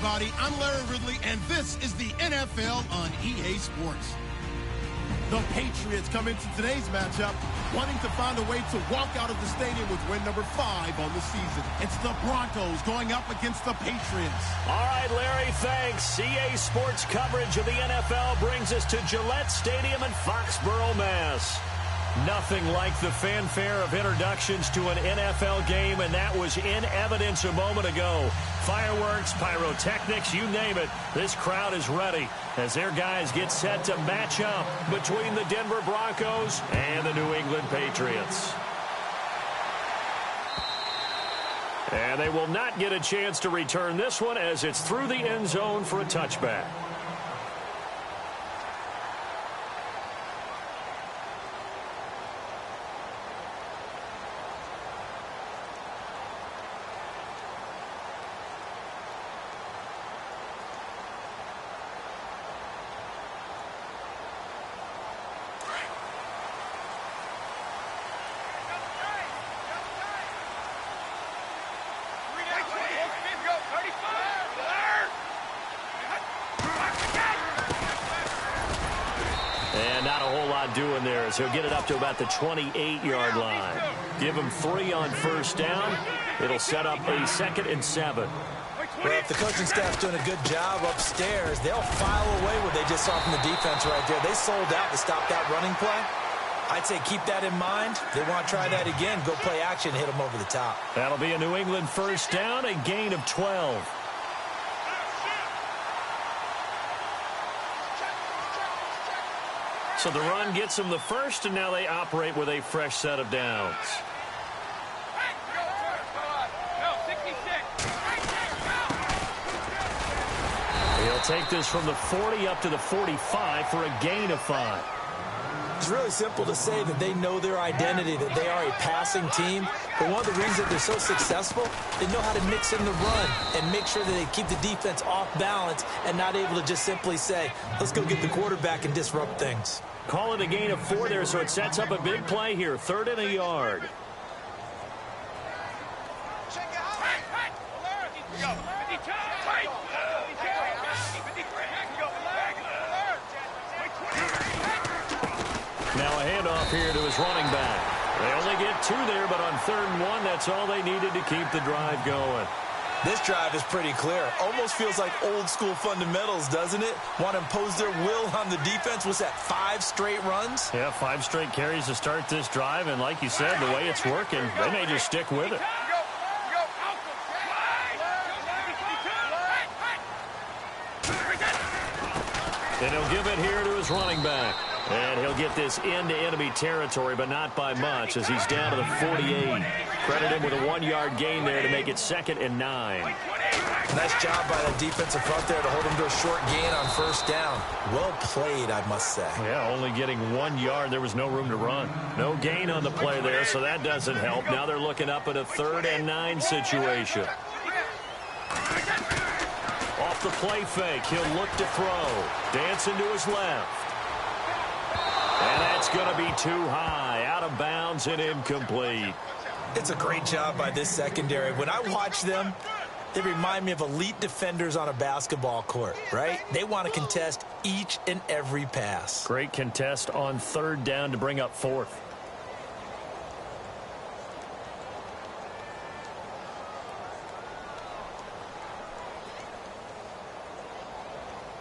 everybody. I'm Larry Ridley, and this is the NFL on EA Sports. The Patriots come into today's matchup wanting to find a way to walk out of the stadium with win number 5 on the season. It's the Broncos going up against the Patriots. All right, Larry, thanks. EA Sports coverage of the NFL brings us to Gillette Stadium in Foxborough, Mass. Nothing like the fanfare of introductions to an NFL game, and that was in evidence a moment ago. Fireworks, pyrotechnics, you name it. This crowd is ready as their guys get set to match up between the Denver Broncos and the New England Patriots. And they will not get a chance to return this one as it's through the end zone for a touchback. Doing there is he'll get it up to about the 28-yard line. Give him 3 on first down. It'll set up a 2nd and 7. Well, if the coaching staff's doing a good job upstairs, they'll file away what they just saw from the defense right there. They sold out to stop that running play. I'd say keep that in mind. They want to try that again. Go play action, hit them over the top. That'll be a New England first down, a gain of 12. So the run gets them the first, and now they operate with a fresh set of downs. He'll take this from the 40 up to the 45 for a gain of 5. It's really simple to say that they know their identity, that they are a passing team. But one of the reasons that they're so successful, they know how to mix in the run and make sure that they keep the defense off balance and not able to just simply say, let's go get the quarterback and disrupt things. Call it a gain of 4 there, so it sets up a big play here. 3rd and a yard. Now a handoff here to his running back. They only get 2 there, but on 3rd and 1, that's all they needed to keep the drive going. This drive is pretty clear. Almost feels like old school fundamentals, doesn't it? Want to impose their will on the defense. Was that 5 straight runs? Yeah, 5 straight carries to start this drive, and like you said, the way it's working, they may just stick with it. And he'll give it here to his running back. And he'll get this into enemy territory, but not by much as he's down to the 48. Credit him with a 1-yard gain there to make it 2nd and 9. Nice job by the defensive front there to hold him to a short gain on first down. Well played, I must say. Yeah, only getting 1 yard. There was no room to run. No gain on the play there, so that doesn't help. Now they're looking up at a 3rd and 9 situation. Off the play fake, he'll look to throw. Dancing to his left. And that's going to be too high, out of bounds and incomplete. It's a great job by this secondary. When I watch them, they remind me of elite defenders on a basketball court, right? They want to contest each and every pass. Great contest on 3rd down to bring up 4th.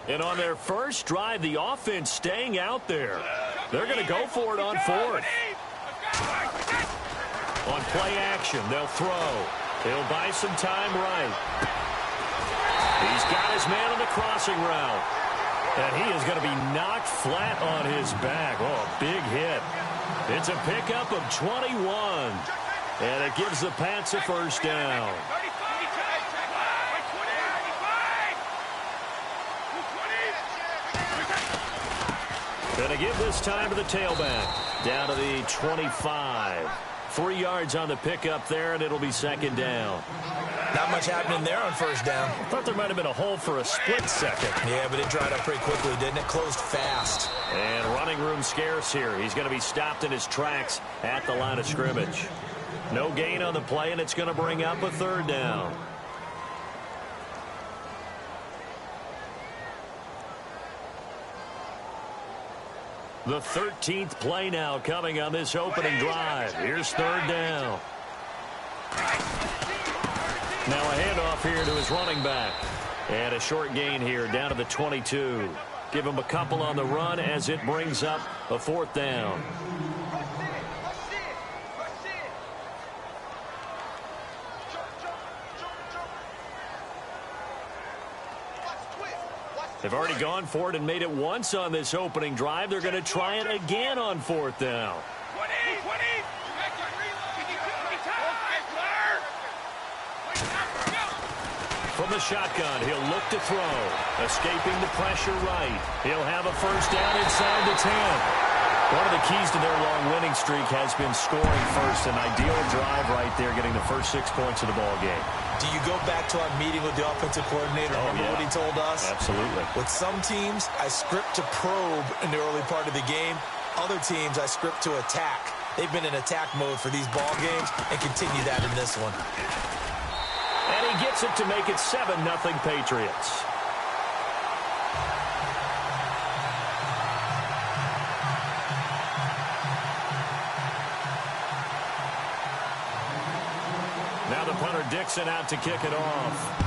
And on their first drive, the offense staying out there. They're going to go for it on 4th. On play action, they'll throw. He'll buy some time right. He's got his man on the crossing route. And he is going to be knocked flat on his back. Oh, a big hit. It's a pickup of 21. And it gives the Pats a first down. Going to give this time to the tailback. Down to the 25. 3 yards on the pickup there, and it'll be 2nd down. Not much happening there on first down. I thought there might have been a hole for a split second. Yeah, but it dried up pretty quickly, didn't it? Closed fast. And running room scarce here. He's going to be stopped in his tracks at the line of scrimmage. No gain on the play, and it's going to bring up a 3rd down. The 13th play now coming on this opening drive. Here's third down. Now a handoff here to his running back. And a short gain here down to the 22. Give him a couple on the run as it brings up a fourth down. They've already gone for it and made it once on this opening drive. They're going to try it again on fourth down. From the shotgun, he'll look to throw. Escaping the pressure right. He'll have a first down inside the 10. One of the keys to their long winning streak has been scoring first. An ideal drive right there, getting the first 6 points of the ball game. Do you go back to our meeting with the offensive coordinator? Remember what he told us? Absolutely. With some teams, I script to probe in the early part of the game. Other teams, I script to attack. They've been in attack mode for these ball games and continue that in this one. And he gets it to make it 7-0 Patriots. Now the punter Dixon out to kick it off.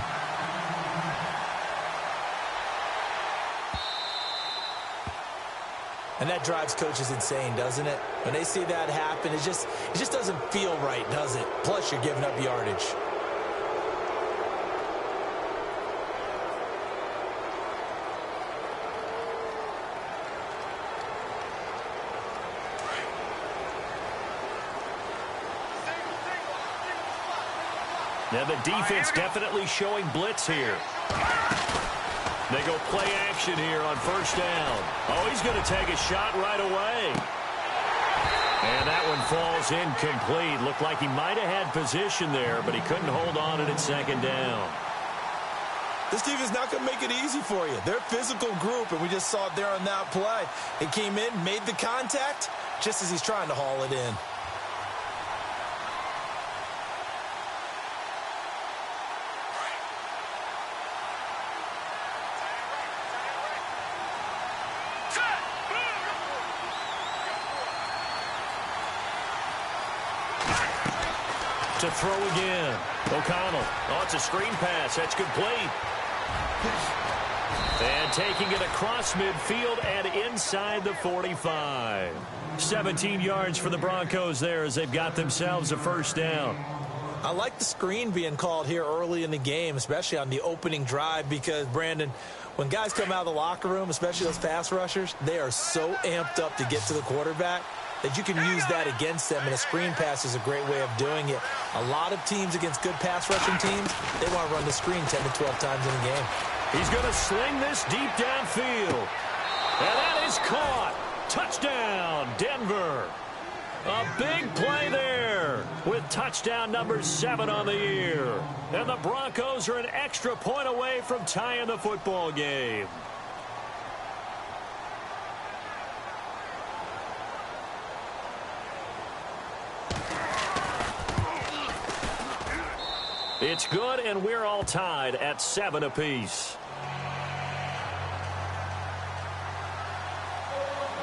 And that drives coaches insane, doesn't it? When they see that happen, it just doesn't feel right, does it? Plus, you're giving up yardage. Now the defense definitely showing blitz here. They go play action here on first down. Oh, he's going to take a shot right away. And that one falls incomplete. Looked like he might have had position there, but he couldn't hold on at second down. This defense not going to make it easy for you. They're a physical group, and we just saw it there on that play. He came in, made the contact, just as he's trying to haul it in. To throw again. O'Connell. Oh, it's a screen pass. That's complete. And taking it across midfield and inside the 45. 17 yards for the Broncos there as they've got themselves a first down. I like the screen being called here early in the game, especially on the opening drive, because, Brandon, when guys come out of the locker room, especially those pass rushers, they are so amped up to get to the quarterback that you can use that against them, and a screen pass is a great way of doing it. A lot of teams against good pass rushing teams, they want to run the screen 10 to 12 times in a game. He's going to sling this deep downfield. And that is caught. Touchdown, Denver. A big play there with touchdown number 7 on the year. And the Broncos are an extra point away from tying the football game. It's good, and we're all tied at 7 apiece.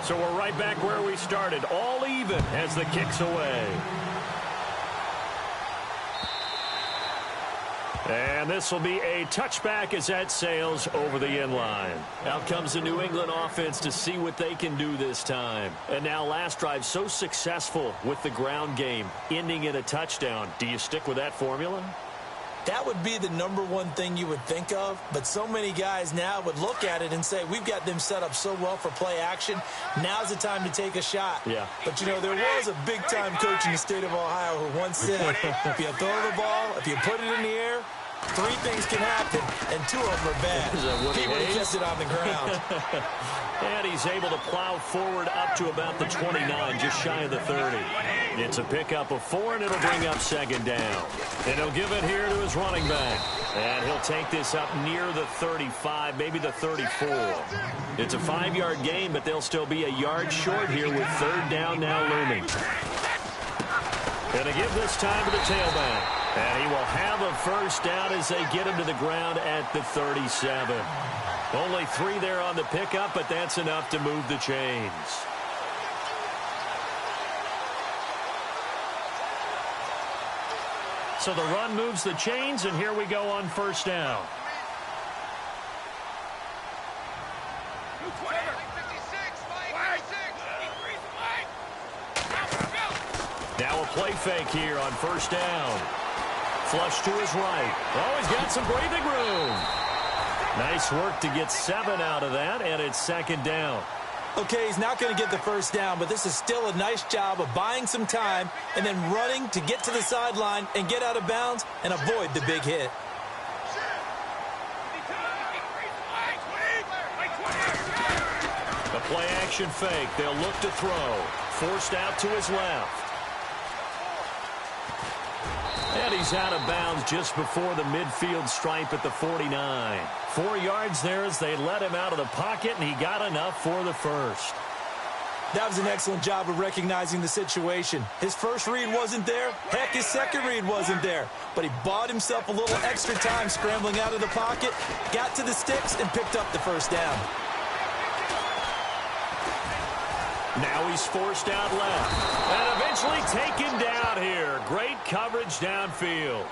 So we're right back where we started, all even as the kick's away. And this will be a touchback as that sails over the end line. Out comes the New England offense to see what they can do this time. And now last drive so successful with the ground game, ending in a touchdown. Do you stick with that formula? That would be the number one thing you would think of, but so many guys now would look at it and say, we've got them set up so well for play action, now's the time to take a shot. Yeah. But, you know, there was a big-time coach in the state of Ohio who once said, if you throw the ball, if you put it in the air, 3 things can happen, and 2 of them are bad. He would have kept it on the ground. And he's able to plow forward up to about the 29, just shy of the 30. It's a pickup of 4, and it'll bring up second down. And he'll give it here to his running back. And he'll take this up near the 35, maybe the 34. It's a 5-yard gain, but they'll still be a yard short here with third down now looming. Gonna give this time to the tailback. And he will have a first down as they get him to the ground at the 37. Only 3 there on the pickup, but that's enough to move the chains. So the run moves the chains, and here we go on first down. Now a play fake here on first down. Flush to his right. Oh, he's got some breathing room. Nice work to get 7 out of that, and it's second down. Okay, he's not going to get the first down, but this is still a nice job of buying some time and then running to get to the sideline and get out of bounds and avoid the big hit. The play action fake. They'll look to throw. Forced out to his left. And he's out of bounds just before the midfield stripe at the 49. 4 yards there as they let him out of the pocket, and he got enough for the first. That was an excellent job of recognizing the situation. His first read wasn't there. Heck, his second read wasn't there. But he bought himself a little extra time scrambling out of the pocket, got to the sticks, and picked up the first down. Now he's forced out left. And eventually taken down here. Great coverage downfield.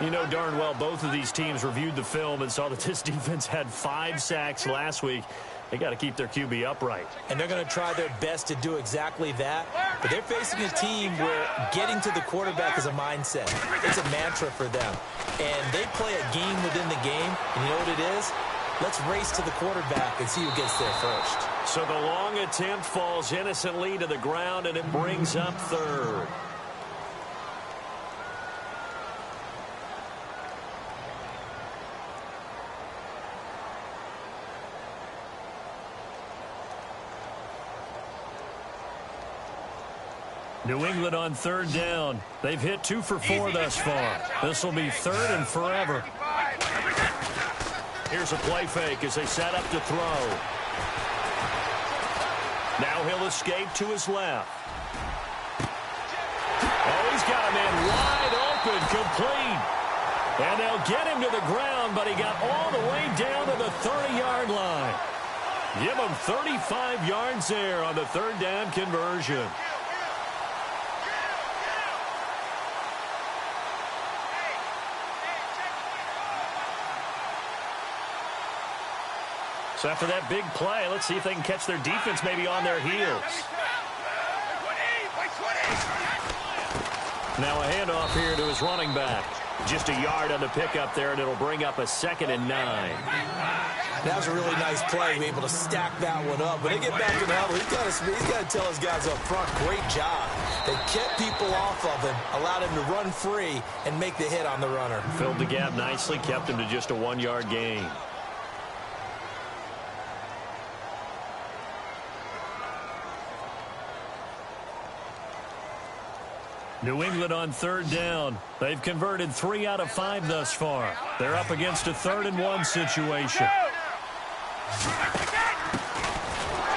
You know darn well both of these teams reviewed the film and saw that this defense had 5 sacks last week. They got to keep their QB upright. And they're going to try their best to do exactly that. But they're facing a team where getting to the quarterback is a mindset. It's a mantra for them. And they play a game within the game. And you know what it is? Let's race to the quarterback and see who gets there first. So the long attempt falls innocently to the ground, and it brings up third. New England on third down. They've hit 2 for 4 thus far. This will be third and forever. Here's a play fake as they set up to throw. Now he'll escape to his left. Oh, he's got a man wide open, complete. And they'll get him to the ground, but he got all the way down to the 30-yard line. Give him 35 yards there on the third down conversion. So after that big play, let's see if they can catch their defense maybe on their heels. Now a handoff here to his running back. Just a yard on the pickup there, and it'll bring up a 2nd and 9. That was a really nice play, able to stack that one up. When they get back in the huddle, he's got to tell his guys up front, great job. They kept people off of him, allowed him to run free and make the hit on the runner. Filled the gap nicely, kept him to just a 1-yard gain. New England on third down. They've converted 3 out of 5 thus far. They're up against a 3rd and 1 situation.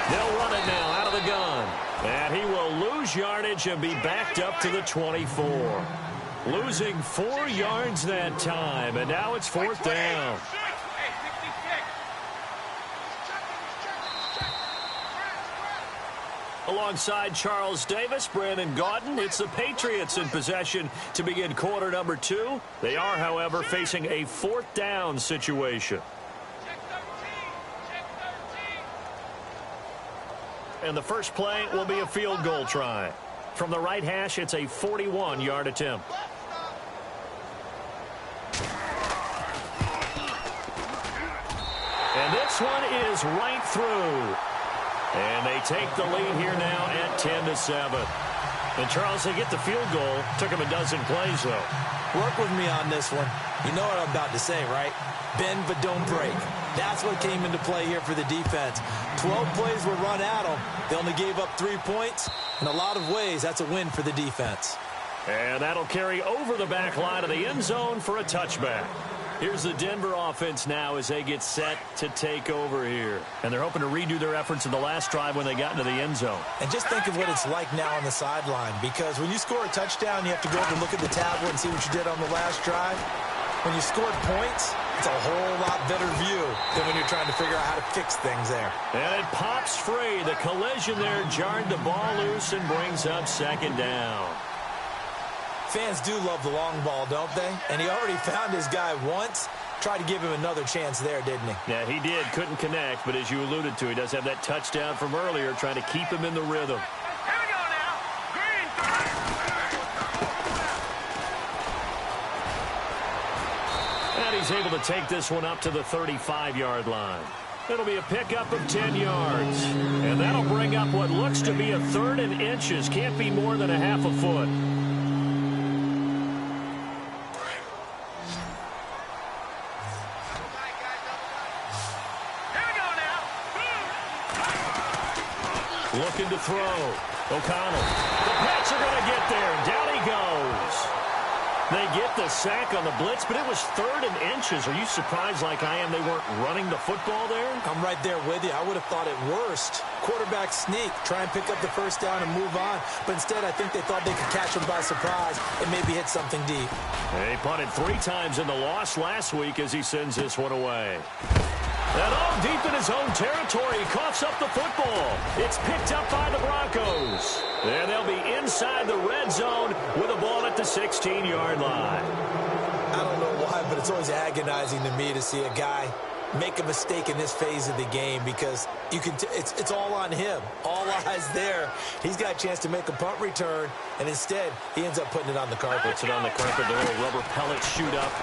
They'll run it now out of the gun. And he will lose yardage and be backed up to the 24. Losing 4 yards that time, and now it's 4th down. Alongside Charles Davis, Brandon Gaudin, it's the Patriots in possession to begin quarter number 2. They are, however, facing a 4th down situation. And the first play will be a field goal try. From the right hash, it's a 41-yard attempt. And this one is right through. And they take the lead here now at 10-7. And, Charles, they get the field goal. Took him a dozen plays, though. Work with me on this one. You know what I'm about to say, right? Bend but don't break. That's what came into play here for the defense. 12 plays were run at them. They only gave up 3 points. In a lot of ways, that's a win for the defense. And that'll carry over the back line of the end zone for a touchback. Here's the Denver offense now as they get set to take over here. And they're hoping to redo their efforts in the last drive when they got into the end zone. And just think of what it's like now on the sideline, because when you score a touchdown, you have to go over and look at the tablet and see what you did on the last drive. When you scored points, it's a whole lot better view than when you're trying to figure out how to fix things there. And it pops free. The collision there jarred the ball loose and brings up 2nd down. Fans do love the long ball, don't they? And he already found his guy once. Tried to give him another chance there, didn't he? Yeah, he did. Couldn't connect, but as you alluded to, he does have that touchdown from earlier, trying to keep him in the rhythm. Here we go now. Green. And he's able to take this one up to the 35-yard line. It'll be a pickup of 10 yards. And that'll bring up what looks to be a 3rd and inches. Can't be more than a half a foot. Looking to throw. O'Connell. The Pats are going to get there. Down he goes. They get the sack on the blitz, but it was 3rd and inches. Are you surprised like I am they weren't running the football there? I'm right there with you. I would have thought it worst. Quarterback sneak, try and pick up the first down and move on. But instead, I think they thought they could catch him by surprise and maybe hit something deep. They punted 3 times in the loss last week as he sends this one away. And all deep in his own territory, he coughs up the football. It's picked up by the Broncos. And they'll be inside the red zone with a ball at the 16-yard line. I don't know why, but it's always agonizing to me to see a guy make a mistake in this phase of the game because you can it's all on him. All eyes there. He's got a chance to make a punt return, and instead, he ends up putting it on the carpet. Puts it on the carpet, the little rubber pellet shoot up.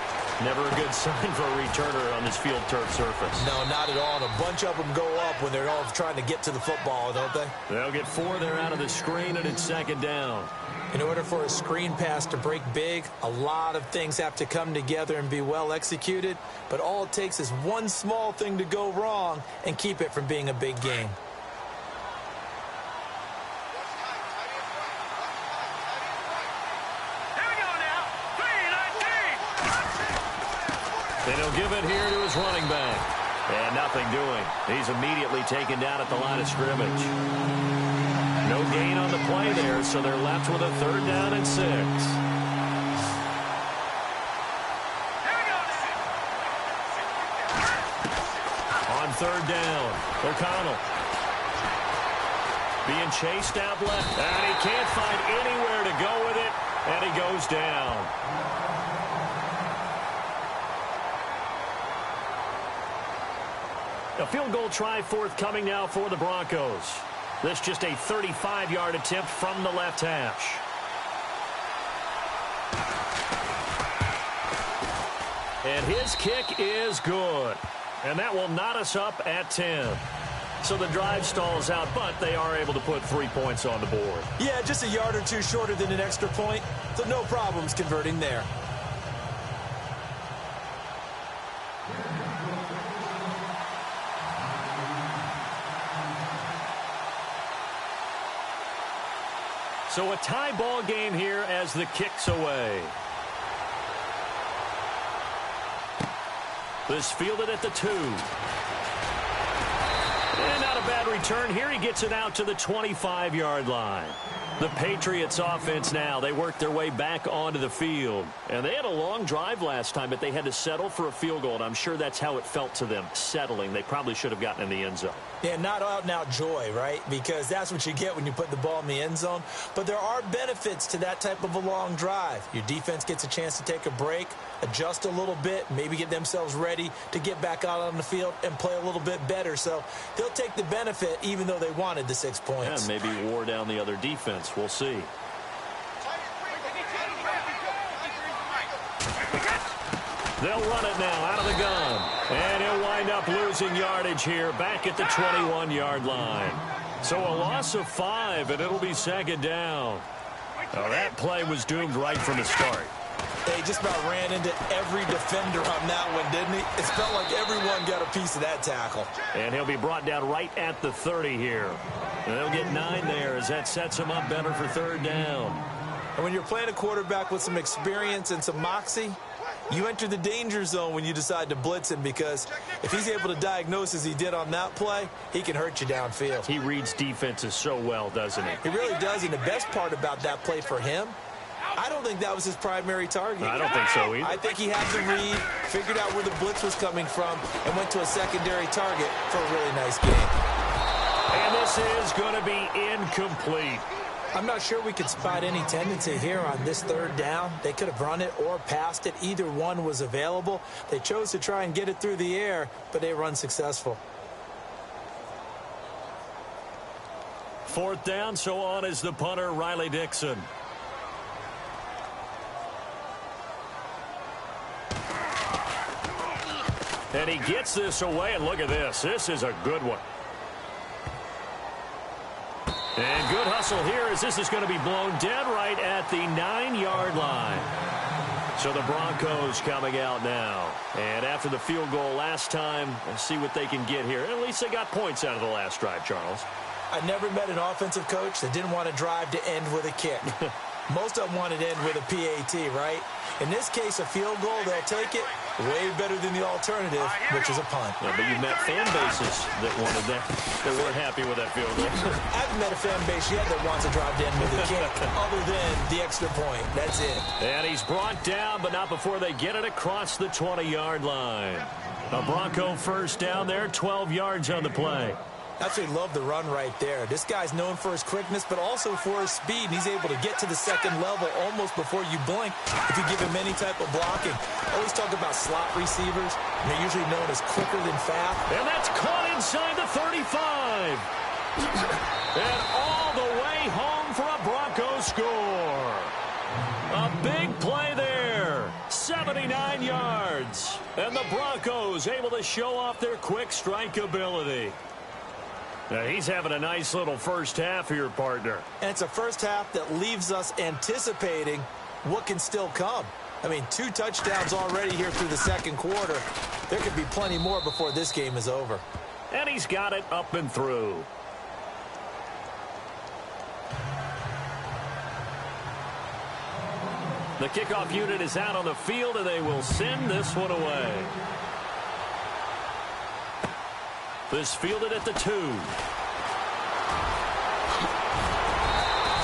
Never a good sign for a returner on this field turf surface. No, not at all. And a bunch of them go up when they're all trying to get to the football, don't they? They'll get 4 there out of the screen, and it's 2nd down. In order for a screen pass to break big, a lot of things have to come together and be well executed. But all it takes is one small thing to go wrong and keep it from being a big game. And he'll give it here to his running back. And nothing doing. He's immediately taken down at the line of scrimmage. No gain on the play there, so they're left with a 3rd down and 6. On 3rd down, O'Connell. Being chased out left. And he can't find anywhere to go with it. And he goes down. A field goal try forthcoming now for the Broncos. This just a 35-yard attempt from the left hash. And his kick is good. And that will knot us up at 10. So the drive stalls out, but they are able to put 3 points on the board. Yeah, just a yard or two shorter than an extra point. So no problems converting there. So a tie ball game here as the kick's away. This fielded at the 2. And not a bad return. Here he gets it out to the 25-yard line. The Patriots offense now, they worked their way back onto the field. And they had a long drive last time, but they had to settle for a field goal. And I'm sure that's how it felt to them, settling. They probably should have gotten in the end zone. Yeah, not out-and-out joy, right? Because that's what you get when you put the ball in the end zone. But there are benefits to that type of a long drive. Your defense gets a chance to take a break, adjust a little bit, maybe get themselves ready to get back out on the field and play a little bit better. So they'll take the benefit even though they wanted the 6 points. Yeah, maybe wore down the other defense. We'll see. They'll run it now out of the gun. And he'll wind up losing yardage here back at the 21-yard line. So a loss of 5, and it'll be 2nd down. Now that play was doomed right from the start. They just about ran into every defender on that one, didn't he? It felt like everyone got a piece of that tackle. And he'll be brought down right at the 30 here. And they'll get 9 there as that sets him up better for 3rd down. And when you're playing a quarterback with some experience and some moxie, you enter the danger zone when you decide to blitz him, because if he's able to diagnose as he did on that play, he can hurt you downfield. He reads defenses so well, doesn't he? He really does, and the best part about that play for him, I don't think that was his primary target. I don't think so either. I think he had the read, figured out where the blitz was coming from, and went to a secondary target for a really nice game. And this is going to be incomplete. I'm not sure we could spot any tendency here on this third down. They could have run it or passed it. Either one was available. They chose to try and get it through the air, but they were unsuccessful. Fourth down, so on is the punter, Riley Dixon. And he gets this away, and look at this. This is a good one. And good hustle here as this is going to be blown dead right at the 9-yard line. So the Broncos coming out now. And after the field goal last time, let's see what they can get here. At least they got points out of the last drive, Charles. I never met an offensive coach that didn't want to drive to end with a kick. Most of them wanted to end with a PAT, right? In this case, a field goal, they'll take it way better than the alternative, which is a punt. Yeah, but you've met fan bases that wanted that. They weren't happy with that field goal. I haven't met a fan base yet that wants to drive to end with a kick, other than the extra point. That's it. And he's brought down, but not before they get it across the 20-yard line. A Bronco first down there, 12 yards on the play. Absolutely love the run right there. This guy's known for his quickness, but also for his speed. And he's able to get to the second level almost before you blink if you give him any type of blocking. I always talk about slot receivers, and they're usually known as quicker than fast. And that's caught inside the 35. And all the way home for a Bronco score. A big play there. 79 yards. And the Broncos able to show off their quick strike ability. Now he's having a nice little first half here, partner. And it's a first half that leaves us anticipating what can still come. I mean, 2 touchdowns already here through the second quarter. There could be plenty more before this game is over. And he's got it up and through. The kickoff unit is out on the field, and they will send this one away. This fielded at the 2.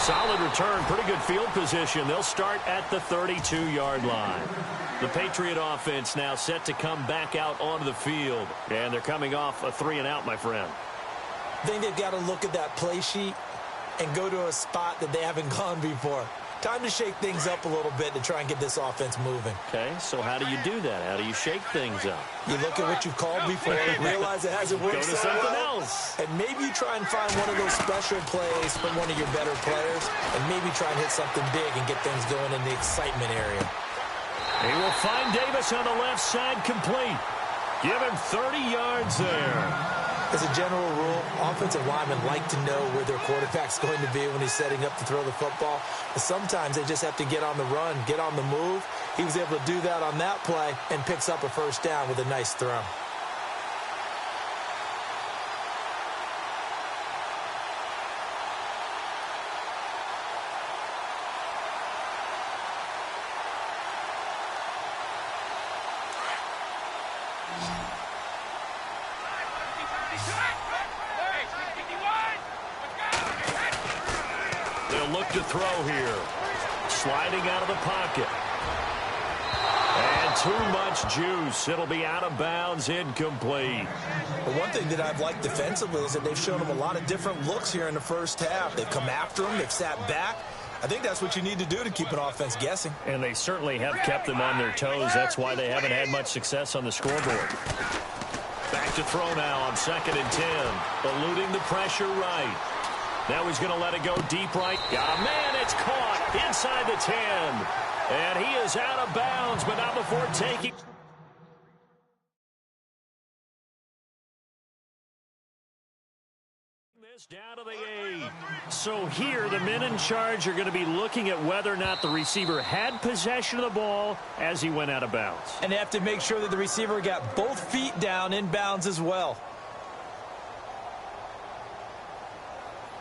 Solid return, pretty good field position. They'll start at the 32-yard line. The Patriot offense now set to come back out onto the field. And they're coming off a 3-and-out, my friend. I think they've got to look at that play sheet and go to a spot that they haven't gone before. Time to shake things up a little bit to try and get this offense moving. Okay, so how do you do that? How do you shake things up? You look at what you've called before, realize it hasn't worked Go to so something well, else. and maybe try and find one of those special plays from one of your better players, and maybe try and hit something big and get things going in the excitement area. He will find Davis on the left side complete. Give him 30 yards there. As a general rule, offensive linemen like to know where their quarterback's going to be when he's setting up to throw the football. But sometimes they just have to get on the run, get on the move. He was able to do that on that play and picks up a first down with a nice throw. Look to throw here. Sliding out of the pocket. And too much juice. It'll be out of bounds, incomplete. But one thing that I've liked defensively is that they've shown him a lot of different looks here in the first half. They've come after him. They've sat back. I think that's what you need to do to keep an offense guessing. And they certainly have kept them on their toes. That's why they haven't had much success on the scoreboard. Back to throw now on 2nd and 10. Eluding the pressure right. Now he's going to let it go deep right. Got a man. It's caught inside the 10. And he is out of bounds, but not before taking this down to the 8. So here, the men in charge are going to be looking at whether or not the receiver had possession of the ball as he went out of bounds. And they have to make sure that the receiver got both feet down in bounds as well.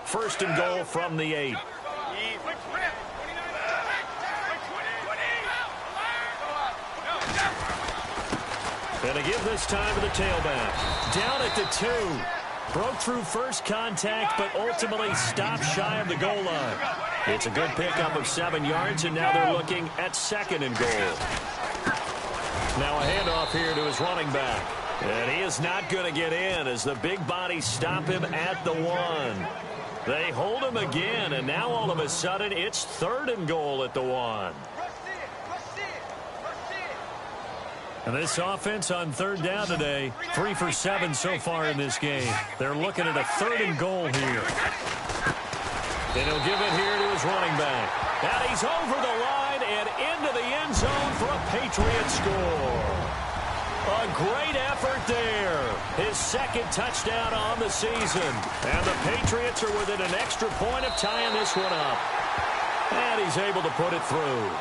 First and goal from the 8. And a give this time to the tailback. Down at the 2. Broke through first contact, but ultimately stopped shy of the goal line. It's a good pickup of 7 yards, and now they're looking at 2nd and goal. Now a handoff here to his running back. And he is not going to get in as the big bodies stop him at the 1. They hold him again, and now all of a sudden it's 3rd and goal at the 1. And this offense on 3rd down today, 3 for 7 so far in this game. They're looking at a 3rd and goal here. And he'll give it here to his running back. And he's over the line and into the end zone for a Patriot score. A great effort there. His 2nd touchdown on the season. And the Patriots are within an extra point of tying this one up. And he's able to put it through.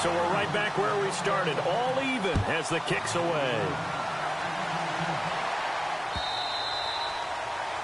So we're right back where we started, all even as the kick's away.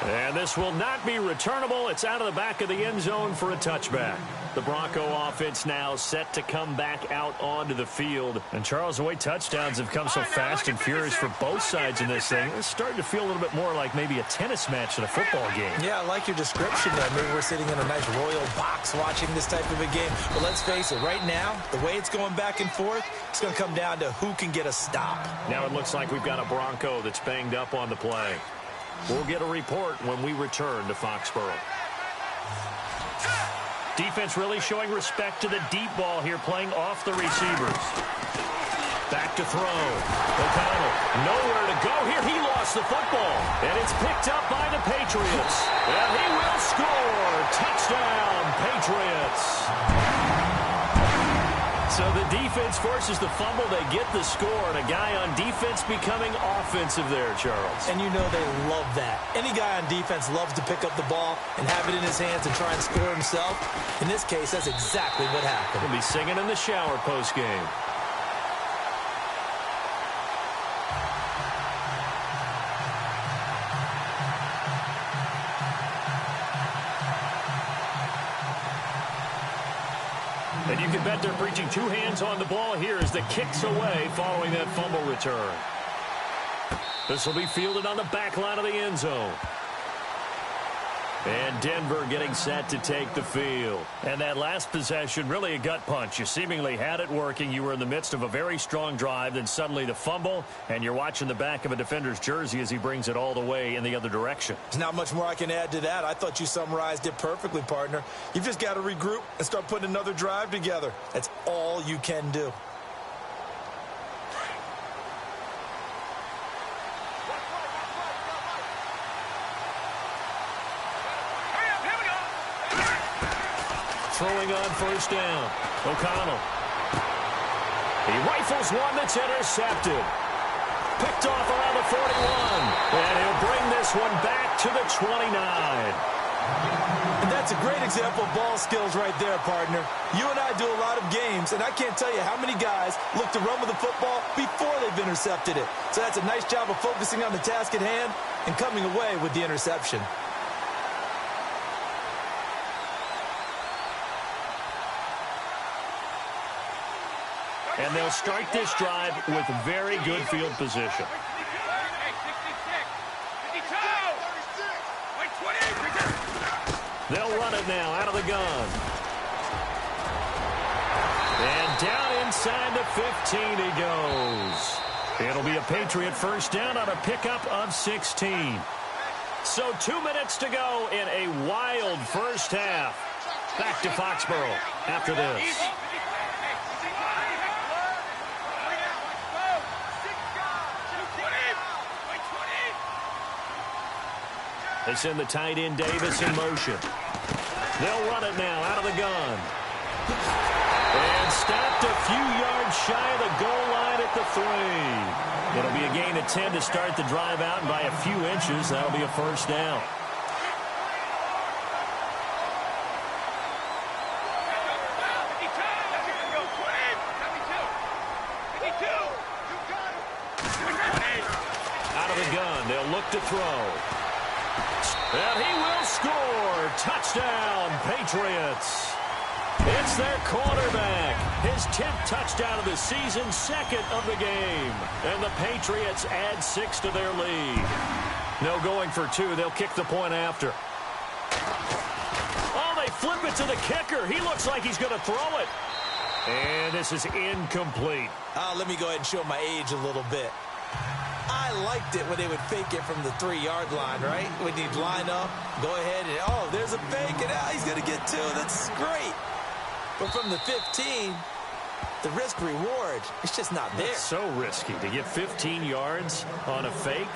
And this will not be returnable. It's out of the back of the end zone for a touchback. The Bronco offense now set to come back out onto the field. And, Charles, the way touchdowns have come so fast and furious for both sides in this thing, it's starting to feel a little bit more like maybe a tennis match than a football game. Yeah, I like your description there. Maybe we're sitting in a nice royal box watching this type of a game. But let's face it, right now, the way it's going back and forth, it's going to come down to who can get a stop. Now it looks like we've got a Bronco that's banged up on the play. We'll get a report when we return to Foxborough. Defense really showing respect to the deep ball here, playing off the receivers. Back to throw. O'Connell, nowhere to go here. He lost the football. And it's picked up by the Patriots. And he will score. Touchdown, Patriots. So the defense forces the fumble. They get the score. And a guy on defense becoming offensive there, Charles. And you know they love that. Any guy on defense loves to pick up the ball and have it in his hands and try and score himself. In this case, that's exactly what happened. He'll be singing in the shower post-game. And you can bet they're preaching 2 hands on the ball here as the kick's away following that fumble return. This will be fielded on the back line of the end zone. And Denver getting set to take the field. And that last possession, really a gut punch. You seemingly had it working. You were in the midst of a very strong drive. Then suddenly the fumble, and you're watching the back of a defender's jersey as he brings it all the way in the other direction. There's not much more I can add to that. I thought you summarized it perfectly, partner. You've just got to regroup and start putting another drive together. That's all you can do. Throwing on first down. O'Connell. He rifles one that's intercepted. Picked off around the 41. And he'll bring this one back to the 29. And that's a great example of ball skills right there, partner. You and I do a lot of games, and I can't tell you how many guys look to run with the football before they've intercepted it. So that's a nice job of focusing on the task at hand and coming away with the interception. And they'll start this drive with very good field position. They'll run it now out of the gun. And down inside the 15 he goes. It'll be a Patriot first down on a pickup of 16. So 2 minutes to go in a wild first half. Back to Foxborough after this. They send the tight end Davis in motion. They'll run it now out of the gun. And stopped a few yards shy of the goal line at the 3. It'll be a gain of 10 to start the drive out, and by a few inches, that'll be a first down. Out of the gun, they'll look to throw. And he will score. Touchdown, Patriots. It's their quarterback. His 10th touchdown of the season, 2nd of the game. And the Patriots add 6 to their lead. No going for 2. They'll kick the point after. Oh, they flip it to the kicker. He looks like he's going to throw it. And this is incomplete. Let me go ahead and show my age a little bit. I liked it when they would fake it from the 3-yard line, right? When he'd line up, go ahead, and, oh, there's a fake, and he's going to get 2. That's great. But from the 15, the risk-reward, it's just not there. It's so risky to get 15 yards on a fake.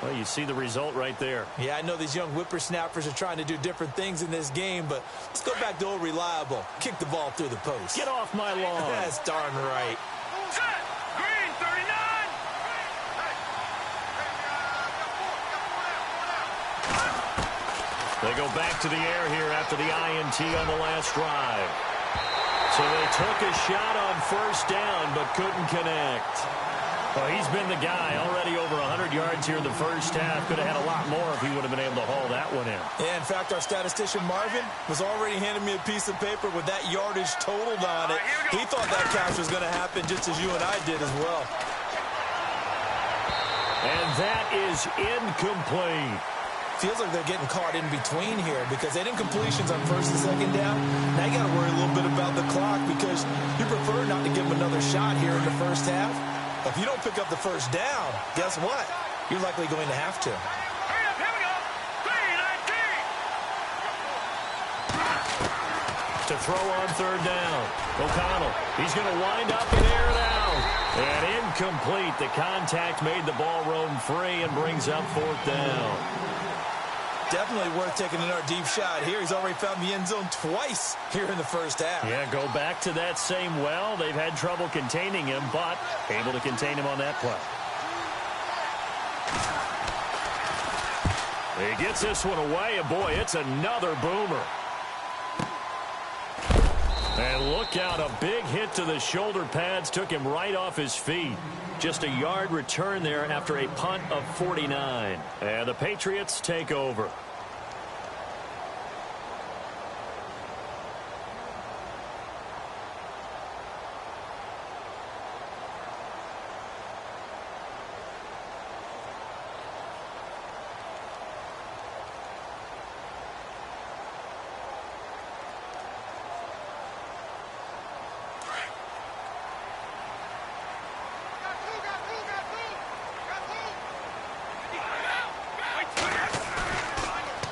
Well, you see the result right there. Yeah, I know these young whippersnappers are trying to do different things in this game, but let's go back to old reliable. Kick the ball through the post. Get off my lawn. That's darn right. Set. Green, 39. They go back to the air here after the INT on the last drive. So they took a shot on first down, but couldn't connect. Well, he's been the guy already over 100 yards here in the first half. Could have had a lot more if he would have been able to haul that one in. Yeah, in fact, our statistician Marvin was already handing me a piece of paper with that yardage totaled on it. He thought that catch was going to happen just as you and I did as well. And that is incomplete. Feels like they're getting caught in between here because they didn't completions on first and second down. Now you got to worry a little bit about the clock because you prefer not to give them another shot here in the first half. If you don't pick up the first down, guess what? You're likely going to have to. Hurry up, here we go. 3-19. To throw on third down. O'Connell, he's going to wind up and air it out. And incomplete. The contact made the ball roam free and brings up fourth down. Definitely worth taking another deep shot here. He's already found the end zone twice here in the first half. Yeah, go back to that same well. They've had trouble containing him, but able to contain him on that play. He gets this one away, and boy, it's another boomer. And look out, a big hit to the shoulder pads took him right off his feet. Just a yard return there after a punt of 49. And the Patriots take over.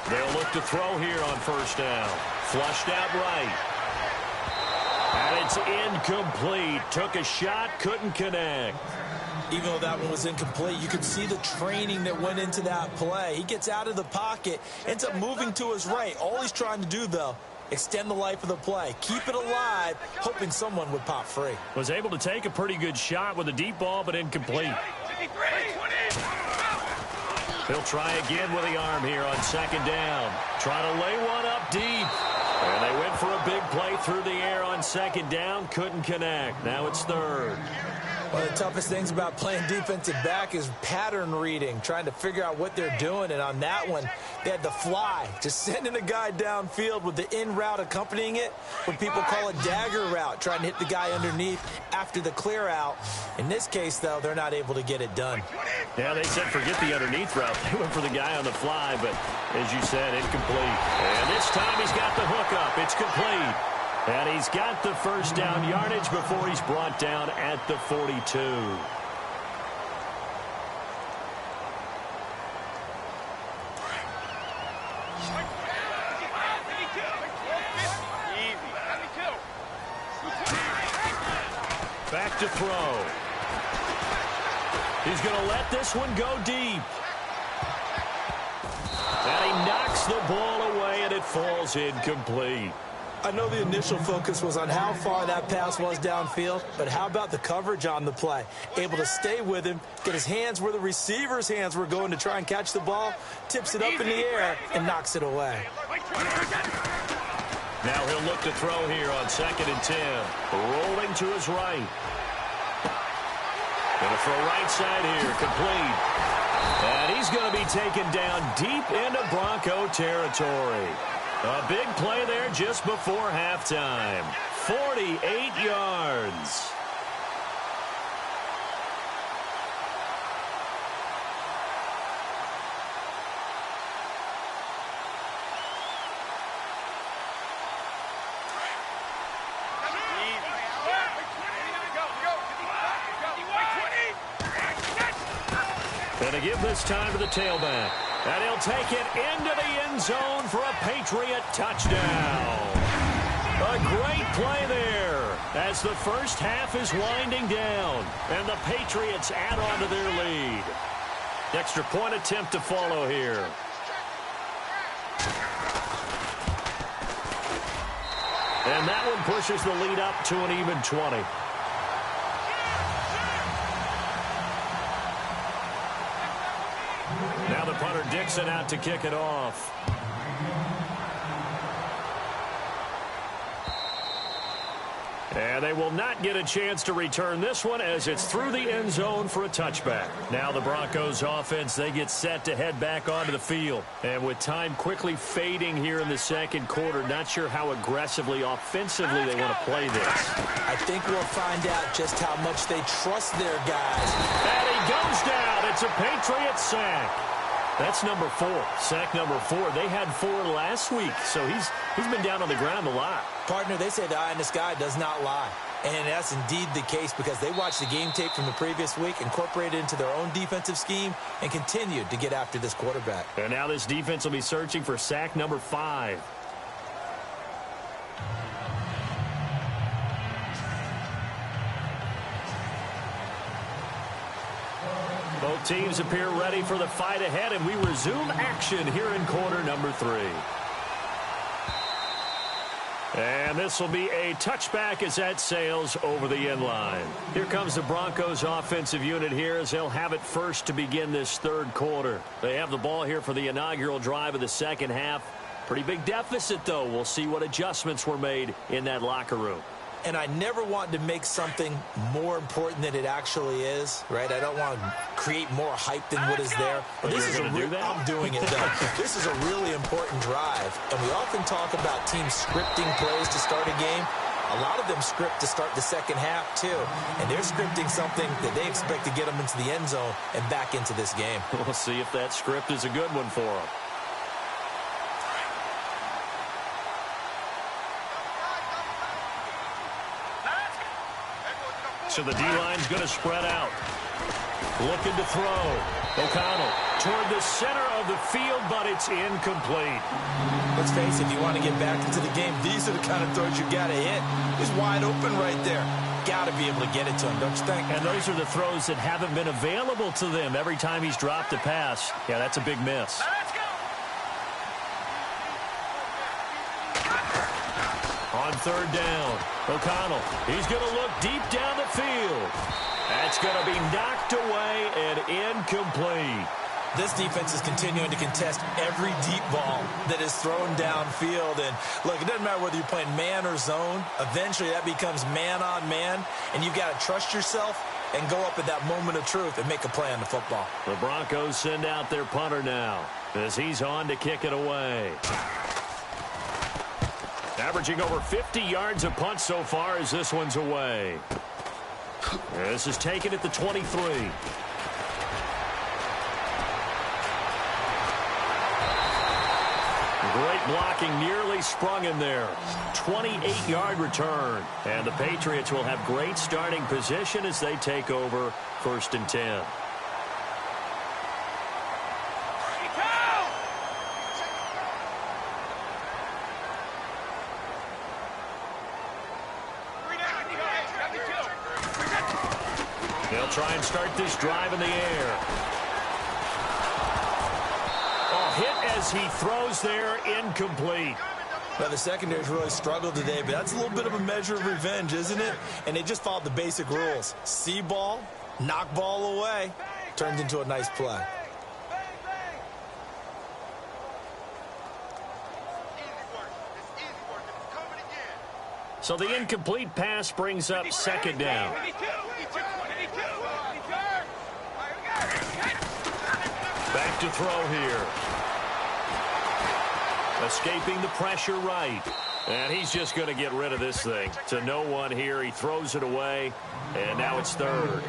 They'll look to throw here on first down. Flushed out right. And it's incomplete. Took a shot, couldn't connect. Even though that one was incomplete, you could see the training that went into that play. He gets out of the pocket, ends up moving to his right. All he's trying to do, though, extend the life of the play. Keep it alive, hoping someone would pop free. Was able to take a pretty good shot with a deep ball, but incomplete. He'll try again with the arm here on second down. Try to lay one up deep. And they went for a big play through the air on second down. Couldn't connect. Now it's third. One of the toughest things about playing defensive back is pattern reading, trying to figure out what they're doing. And on that one, they had the fly, just sending a guy downfield with the in route accompanying it, what people call a dagger route, trying to hit the guy underneath after the clear out. In this case, though, they're not able to get it done. Yeah, they said forget the underneath route. They went for the guy on the fly, but as you said, incomplete. And this time he's got the hook up. It's complete. And he's got the first down yardage before he's brought down at the 42. Back to throw. He's going to let this one go deep. And he knocks the ball away, and it falls incomplete. I know the initial focus was on how far that pass was downfield, but how about the coverage on the play? Able to stay with him, get his hands where the receiver's hands were going to try and catch the ball, tips it up in the air, and knocks it away. Now he'll look to throw here on 2nd and 10. Rolling to his right. Going to throw right side here, complete. And he's going to be taken down deep into Bronco territory. A big play there just before halftime. 48 yards. And to give this time to the tailback. And he'll take it into the end zone for a Patriot touchdown. A great play there as the first half is winding down. And the Patriots add on to their lead. Extra point attempt to follow here. And that one pushes the lead up to an even 20. Now the punter Dixon out to kick it off. And they will not get a chance to return this one as it's through the end zone for a touchback. Now the Broncos offense, they get set to head back onto the field. And with time quickly fading here in the second quarter, not sure how aggressively, offensively they want to play this. I think we'll find out just how much they trust their guys. And he goes down. It's a Patriot sack. That's number 4. Sack number 4. They had 4 last week, so he's been down on the ground a lot. Partner, they say the eye in the sky does not lie. And that's indeed the case because they watched the game tape from the previous week, incorporated it into their own defensive scheme, and continued to get after this quarterback. And now this defense will be searching for sack number 5. Both teams appear ready for the fight ahead, and we resume action here in quarter number 3. And this will be a touchback as that sails over the end line. Here comes the Broncos offensive unit here as they'll have it first to begin this third quarter. They have the ball here for the inaugural drive of the second half. Pretty big deficit, though. We'll see what adjustments were made in that locker room. And I never want to make something more important than it actually is, right? I don't want to create more hype than what is there. But this is I'm doing it, though. This is a really important drive. And we often talk about teams scripting plays to start a game. A lot of them script to start the second half, too. And they're scripting something that they expect to get them into the end zone and back into this game. We'll see if that script is a good one for them. So the D-line's going to spread out. Looking to throw. O'Connell toward the center of the field, but it's incomplete. Let's face it, if you want to get back into the game, these are the kind of throws you got to hit. He's wide open right there. Got to be able to get it to him, don't you think? And those are the throws that haven't been available to them every time he's dropped a pass. Yeah, that's a big miss. On third down, O'Connell, he's going to look deep down the field. That's going to be knocked away and incomplete. This defense is continuing to contest every deep ball that is thrown downfield. And, look, it doesn't matter whether you're playing man or zone. Eventually, that becomes man on man, and you've got to trust yourself and go up at that moment of truth and make a play on the football. The Broncos send out their punter now as he's on to kick it away. Averaging over 50 yards a punt so far as this one's away. This is taken at the 23. Great blocking, nearly sprung in there. 28-yard return. And the Patriots will have great starting position as they take over 1st and 10. They'll try and start this drive in the air. Oh, hit as he throws there, incomplete. Well, the secondary's really struggled today, but that's a little bit of a measure of revenge, isn't it? And they just followed the basic rules. See ball, knock ball away. Turned into a nice play. So the incomplete pass brings up 2nd down. Back to throw here. Escaping the pressure right. And he's just going to get rid of this thing. To no one here. He throws it away. And now it's third.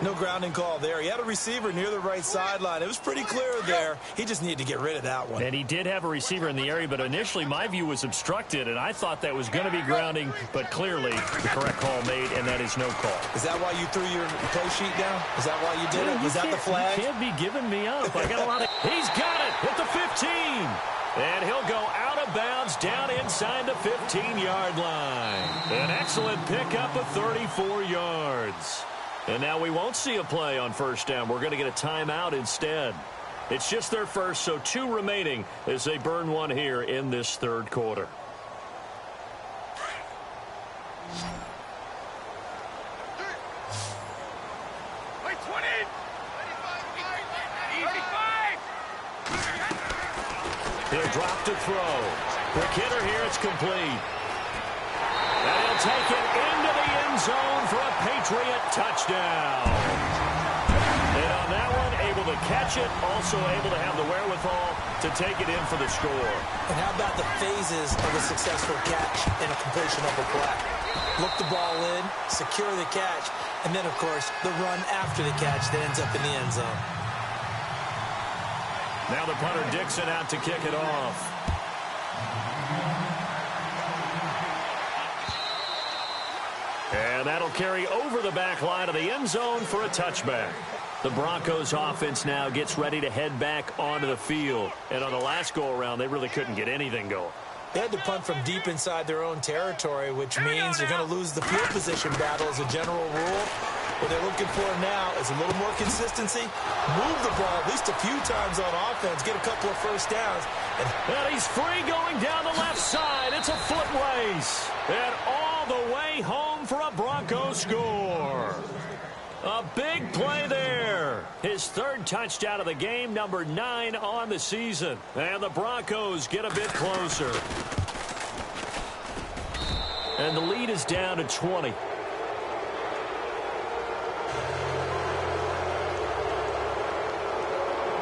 No grounding call there. He had a receiver near the right sideline. It was pretty clear there. He just needed to get rid of that one. And he did have a receiver in the area, but initially my view was obstructed, and I thought that was going to be grounding, but clearly the correct call made, and that is no call. Is that why you threw your play sheet down? Is that why you did it? Was that the flag? You can't be giving me up. I got a lot of... He's got it at the 15. And he'll go out of bounds down inside the 15-yard line. An excellent pickup of 34 yards. And now we won't see a play on first down. We're going to get a timeout instead. It's just their first, so 2 remaining as they burn one here in this third quarter. Wait, 20. 35. He'll drop to throw. Quick hitter here, it's complete. And he'll take it into the end zone for a Patriot touchdown. And on that one, able to catch it, also able to have the wherewithal to take it in for the score. And how about the phases of a successful catch and a completion of a play? Look the ball in, secure the catch, and then, of course, the run after the catch that ends up in the end zone. Now the punter Dixon out to kick it off. And that'll carry over the back line of the end zone for a touchback. The Broncos offense now gets ready to head back onto the field. And on the last go-around, they really couldn't get anything going. They had to punt from deep inside their own territory, which means they're going to lose the field position battle as a general rule. What they're looking for now is a little more consistency, move the ball at least a few times on offense, get a couple of first downs. And he's free going down the left side. It's a foot race. And all the way home for a Broncos score. A big play there. His third touchdown of the game, number 9 on the season. And the Broncos get a bit closer. And the lead is down to 20.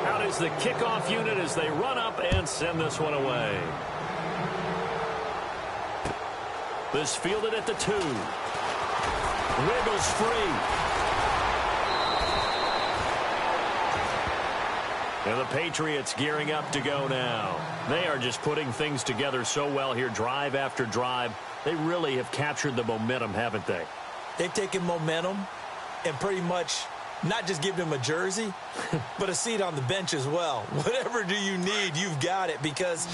Out is the kickoff unit as they run up and send this one away. This fielded at the 2. Wiggles free. And the Patriots gearing up to go now. They are just putting things together so well here, drive after drive. They really have captured the momentum, haven't they? They've taken momentum and pretty much not just given him a jersey, but a seat on the bench as well. Whatever do you need, you've got it, because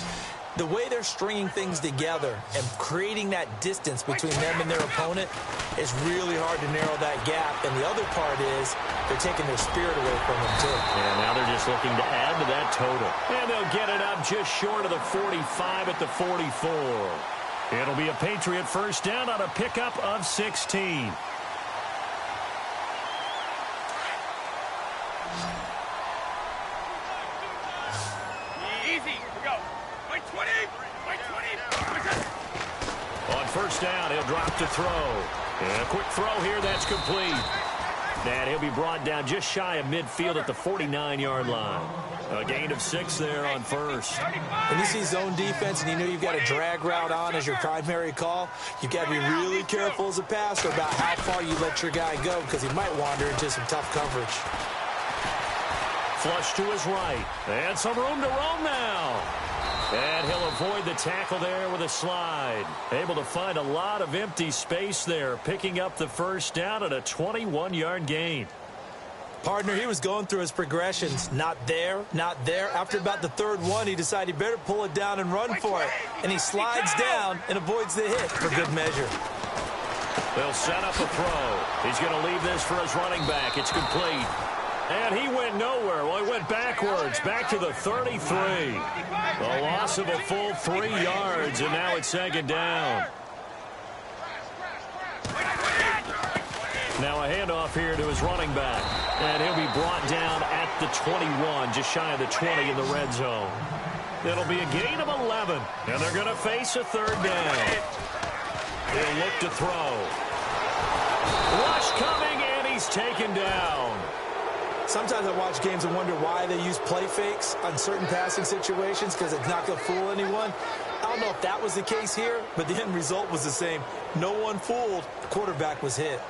the way they're stringing things together and creating that distance between them and their opponent is really hard to narrow that gap. And the other part is they're taking their spirit away from them, too. And now they're just looking to add to that total. And they'll get it up just short of the 45 at the 44. It'll be a Patriot first down on a pickup of 16. Easy. Go. Wait, 20. Wait, 20. On first down, he'll drop to throw. And a quick throw here, that's complete. And he'll be brought down just shy of midfield at the 49-yard line. A gain of 6 there on first. When you see zone defense and you know you've got a drag route on as your primary call, you've got to be really careful as a passer about how far you let your guy go, because he might wander into some tough coverage. Flush to his right. And some room to roam now. And he'll avoid the tackle there with a slide. Able to find a lot of empty space there, picking up the first down at a 21-yard gain. Partner, he was going through his progressions. Not there, not there. After about the third one, he decided he better pull it down and run for it. And he slides down and avoids the hit for good measure. They'll set up a throw. He's going to leave this for his running back. It's complete. And he went nowhere. Well, he went backwards, back to the 33. A loss of a full 3 yards, and now it's second down. Now a handoff here to his running back. And he'll be brought down at the 21, just shy of the 20 in the red zone. It'll be a gain of 11, and they're going to face a third down. He'll look to throw. Rush coming, and he's taken down. Sometimes I watch games and wonder why they use play fakes on certain passing situations, because it's not going to fool anyone. I don't know if that was the case here, but the end result was the same. No one fooled. The quarterback was hit.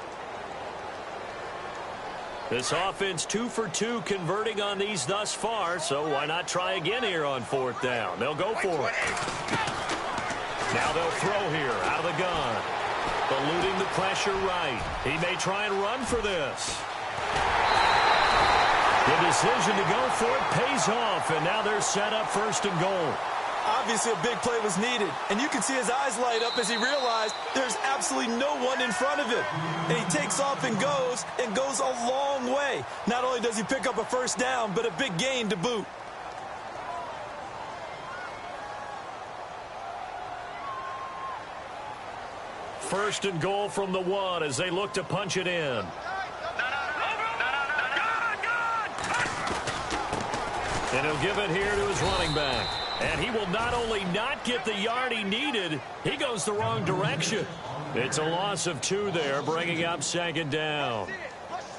This offense 2 for 2 converting on these thus far, so why not try again here on 4th down? They'll go for it. Now they'll throw here out of the gun. Eluding the pressure right. He may try and run for this. The decision to go for it pays off, and now they're set up 1st and goal. Obviously, a big play was needed, and you can see his eyes light up as he realized there's absolutely no one in front of him. And he takes off and goes a long way. Not only does he pick up a 1st down, but a big gain to boot. First and goal from the 1 as they look to punch it in. And he'll give it here to his running back. And he will not only not get the yard he needed, he goes the wrong direction. It's a loss of 2 there, bringing up 2nd down.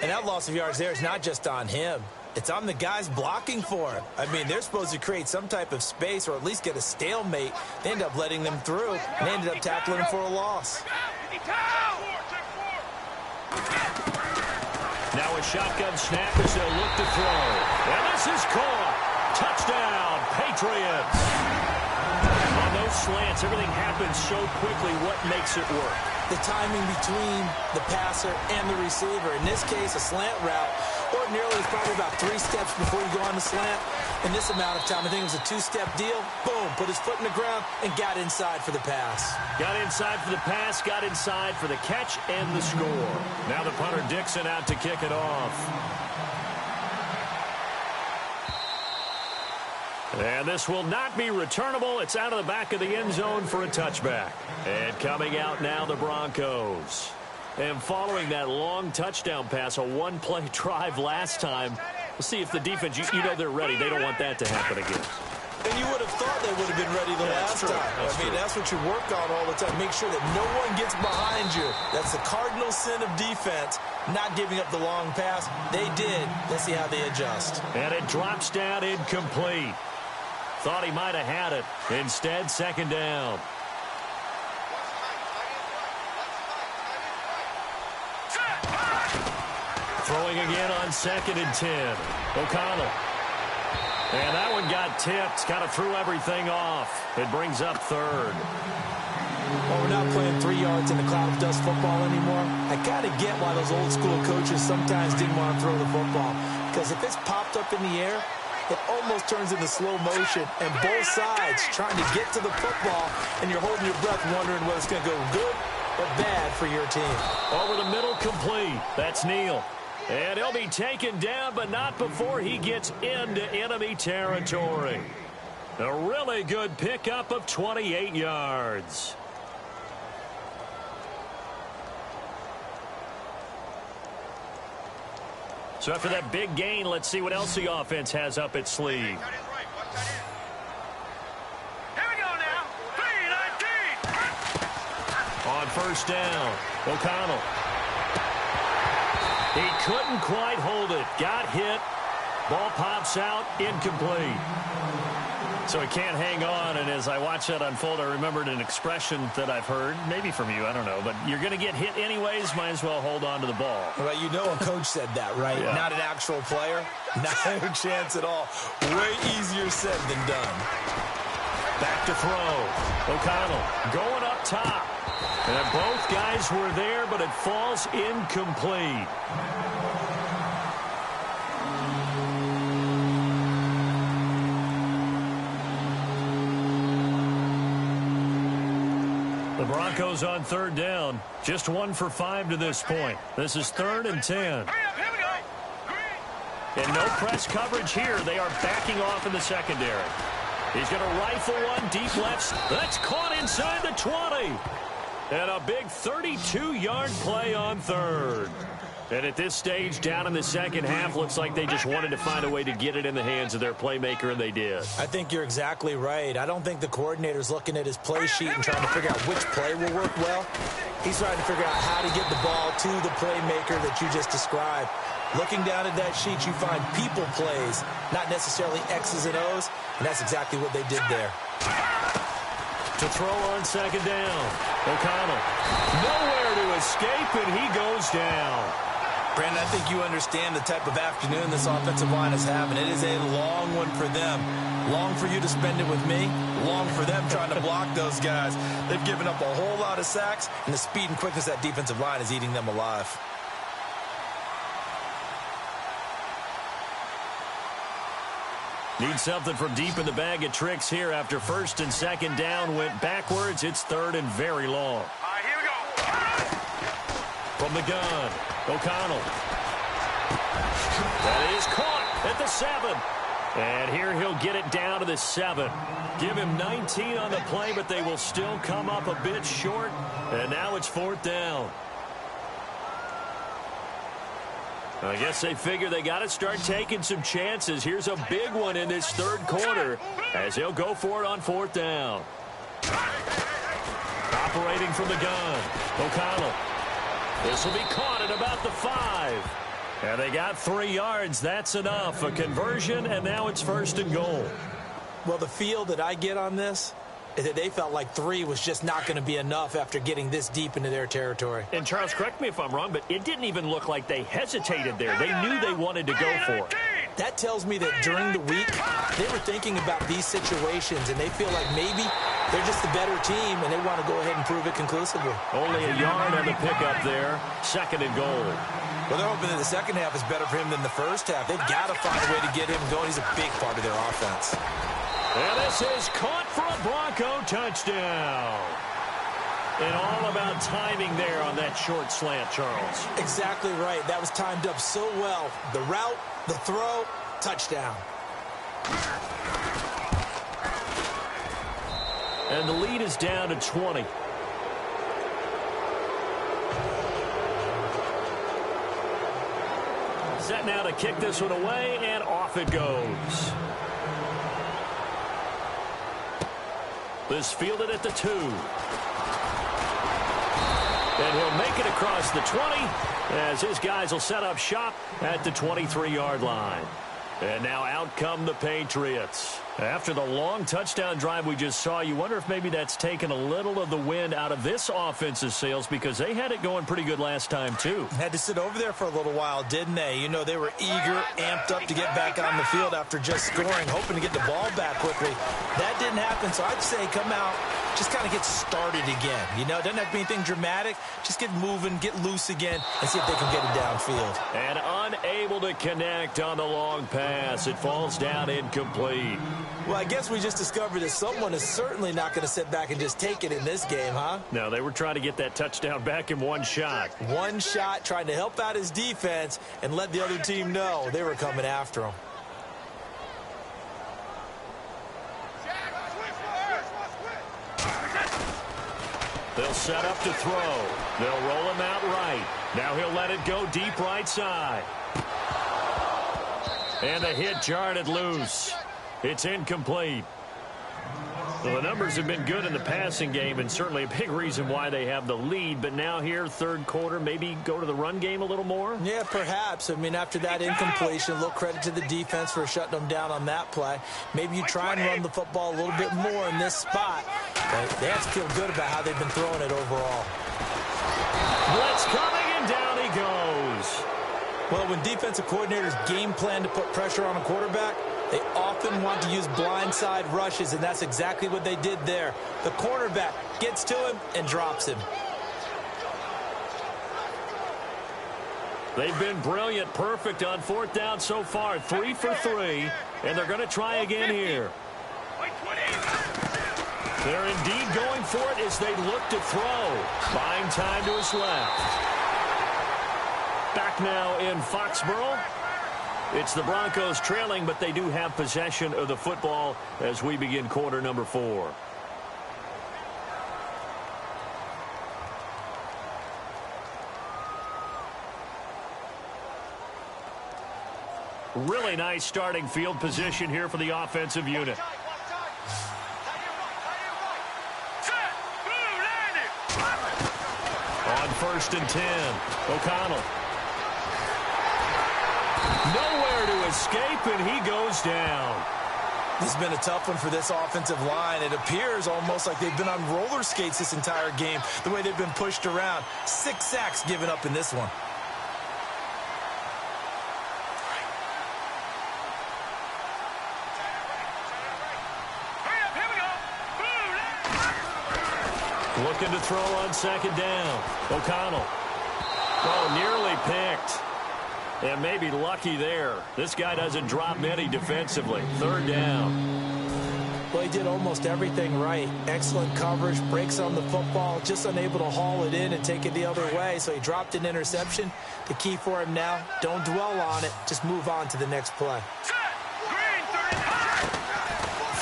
And that loss of yards there is not just on him. It's on the guys blocking for him. I mean, they're supposed to create some type of space or at least get a stalemate. They end up letting them through, and they ended up tackling him for a loss. Now a shotgun snap as they'll look to throw. And this is caught. Touchdown, Patriots. On those slants, everything happens so quickly. What makes it work? The timing between the passer and the receiver. In this case, a slant route. Ordinarily, it's probably about 3 steps before you go on the slant. In this amount of time, I think it was a 2-step deal. Boom, put his foot in the ground and got inside for the pass. Got inside for the pass, got inside for the catch and the score. Now the punter Dixon out to kick it off. And this will not be returnable. It's out of the back of the end zone for a touchback. And coming out now, the Broncos. And following that long touchdown pass, a 1-play drive last time, we'll see if the defense, you know they're ready. They don't want that to happen again. And you would have thought they would have been ready the last time. That's what you work on all the time. Make sure that no one gets behind you. That's the cardinal sin of defense, not giving up the long pass. They did. Let's see how they adjust. And it drops down incomplete. Thought he might have had it. Instead, 2nd down. Throwing again on 2nd and 10. O'Connell. And that one got tipped. Kind of threw everything off. It brings up 3rd. Well, we're not playing 3 yards in the cloud of dust football anymore. I got to get why those old school coaches sometimes didn't want to throw the football. Because if it's popped up in the air, it almost turns into slow motion, and both sides trying to get to the football, and you're holding your breath wondering whether it's going to go good or bad for your team. Over the middle, complete. That's Neal. And he'll be taken down, but not before he gets into enemy territory. A really good pickup of 28 yards. So after that big gain, let's see what else the offense has up its sleeve. Here we go now. 3-19. On 1st down, O'Connell. He couldn't quite hold it. Got hit. Ball pops out. Incomplete. So he can't hang on, and as I watch that unfold, I remembered an expression that I've heard, maybe from you, I don't know, but you're going to get hit anyways, might as well hold on to the ball. Well, you know a coach said that, right? Yeah. Not an actual player. Not a chance at all. Way easier said than done. Back to throw. O'Connell going up top. And both guys were there, but it falls incomplete. The Broncos on 3rd down. Just 1 for 5 to this point. This is 3rd and 10. Here we go. And no press coverage here. They are backing off in the secondary. He's going to rifle one deep left. That's caught inside the 20. And a big 32-yard play on 3rd. And at this stage, down in the second half, looks like they just wanted to find a way to get it in the hands of their playmaker, and they did. I think you're exactly right. I don't think the coordinator's looking at his play sheet and trying to figure out which play will work well. He's trying to figure out how to get the ball to the playmaker that you just described. Looking down at that sheet, you find people plays, not necessarily X's and O's, and that's exactly what they did there. To throw on 2nd down. O'Connell nowhere to escape, and he goes down. Brandon, I think you understand the type of afternoon this offensive line is having. It is a long one for them. Long for you to spend it with me. Long for them trying to block those guys. They've given up a whole lot of sacks, and the speed and quickness of that defensive line is eating them alive. Need something from deep in the bag of tricks here after first and second down went backwards. It's third and very long. All right, here we go. From the gun, O'Connell. That is caught at the 7. And here he'll get it down to the 7. Give him 19 on the play, but they will still come up a bit short. And now it's 4th down. I guess they figure they got to start taking some chances. Here's a big one in this third quarter as he'll go for it on 4th down. Operating from the gun, O'Connell. This will be caught at about the 5. And they got 3 yards. That's enough. A conversion, and now it's 1st and goal. Well, the feel that I get on this is that they felt like 3 was just not going to be enough after getting this deep into their territory. And, Charles, correct me if I'm wrong, but it didn't even look like they hesitated there. They knew they wanted to go for it. That tells me that during the week, they were thinking about these situations, and they feel like maybe they're just the better team, and they want to go ahead and prove it conclusively. Only a yard on the pickup there. 2nd and goal. Well, they're hoping that the second half is better for him than the first half. They've got to find a way to get him going. He's a big part of their offense. And this is caught for a Bronco touchdown. And all about timing there on that short slant, Charles. Exactly right. That was timed up so well. The route, the throw, touchdown. And the lead is down to 20. Set now to kick this one away, and off it goes. This fielded at the 2. And he'll make it across the 20 as his guys will set up shop at the 23-yard line. And now out come the Patriots. After the long touchdown drive we just saw, you wonder if maybe that's taken a little of the wind out of this offense's sails because they had it going pretty good last time, too. Had to sit over there for a little while, didn't they? You know, they were eager, amped up to get back on the field after just scoring, hoping to get the ball back quickly. That didn't happen, so I'd say come out, just kind of get started again. You know, it doesn't have to be anything dramatic. Just get moving, get loose again, and see if they can get it downfield. And unable to connect on the long pass. It falls down incomplete. Well, I guess we just discovered that someone is certainly not going to sit back and just take it in this game, huh? No, they were trying to get that touchdown back in one shot. One shot, trying to help out his defense and let the other team know they were coming after him. They'll set up to throw. They'll roll him out right. Now he'll let it go deep right side. And the hit jarred it loose. It's incomplete. Well, the numbers have been good in the passing game and certainly a big reason why they have the lead. But now here, third quarter, maybe go to the run game a little more? Yeah, perhaps. I mean, after that incompletion, a little credit to the defense for shutting them down on that play. Maybe you try and run the football a little bit more in this spot. But they have to feel good about how they've been throwing it overall. Blitz coming, and down he goes. Well, when defensive coordinators game plan to put pressure on a quarterback, they often want to use blindside rushes, and that's exactly what they did there. The cornerback gets to him and drops him. They've been brilliant, perfect on fourth down so far. 3 for 3, and they're going to try again here. They're indeed going for it as they look to throw. Buying time to his left. Back now in Foxborough. It's the Broncos trailing, but they do have possession of the football as we begin quarter number 4. Really nice starting field position here for the offensive unit. On 1st and 10, O'Connell. Nowhere to escape, and he goes down. This has been a tough one for this offensive line. It appears almost like they've been on roller skates this entire game, the way they've been pushed around. 6 sacks given up in this one. Looking to throw on second down. O'Connell. Oh, nearly picked. And maybe lucky there. This guy doesn't drop many defensively. Third down. Well, he did almost everything right. Excellent coverage, breaks on the football, just unable to haul it in and take it the other way, so he dropped an interception. The key for him now, don't dwell on it, just move on to the next play.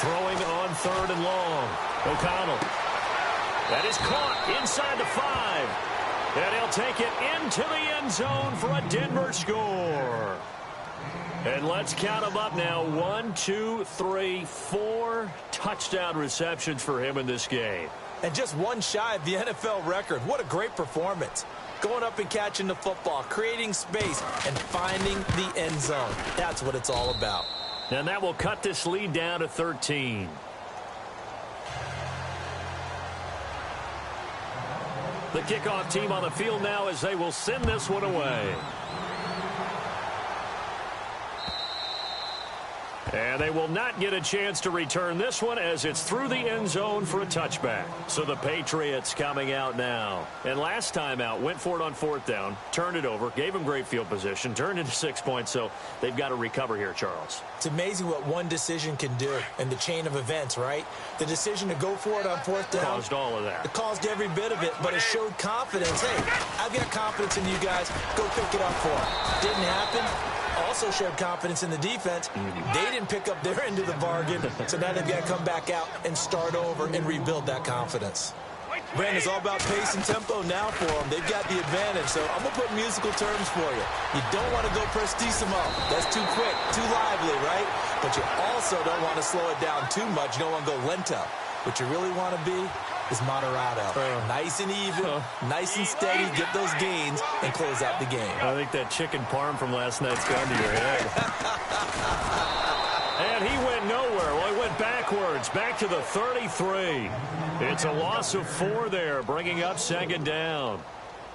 Throwing on third and long. O'Connell. That is caught inside the 5. And he'll take it into the end zone for a Denver score. And let's count them up now. 1, 2, 3, 4 touchdown receptions for him in this game. And just one shy of the NFL record. What a great performance. Going up and catching the football, creating space, and finding the end zone. That's what it's all about. And that will cut this lead down to 13. The kickoff team on the field now as they will send this one away. And they will not get a chance to return this one as it's through the end zone for a touchback. So the Patriots coming out now. And last time out, went for it on fourth down, turned it over, gave them great field position, turned into 6 points. So they've got to recover here, Charles. It's amazing what one decision can do in the chain of events, right? The decision to go for it on fourth down. Caused all of that. It caused every bit of it, but it showed confidence. Hey, I've got confidence in you guys. Go pick it up for it. Didn't happen. Also showed confidence in the defense. They didn't pick up their end of the bargain, so now they've got to come back out and start over and rebuild that confidence. Brandon, it's all about pace and tempo now for them. They've got the advantage, so I'm going to put musical terms for you. You don't want to go prestissimo. That's too quick, too lively, right? But you also don't want to slow it down too much. You don't want to go lento. What you really want to be is moderato. Nice and even, nice and steady, get those gains, and close out the game. I think that chicken parm from last night's gone to your head. And he went nowhere. Well, he went backwards, back to the 33. It's a loss of 4 there, bringing up second down.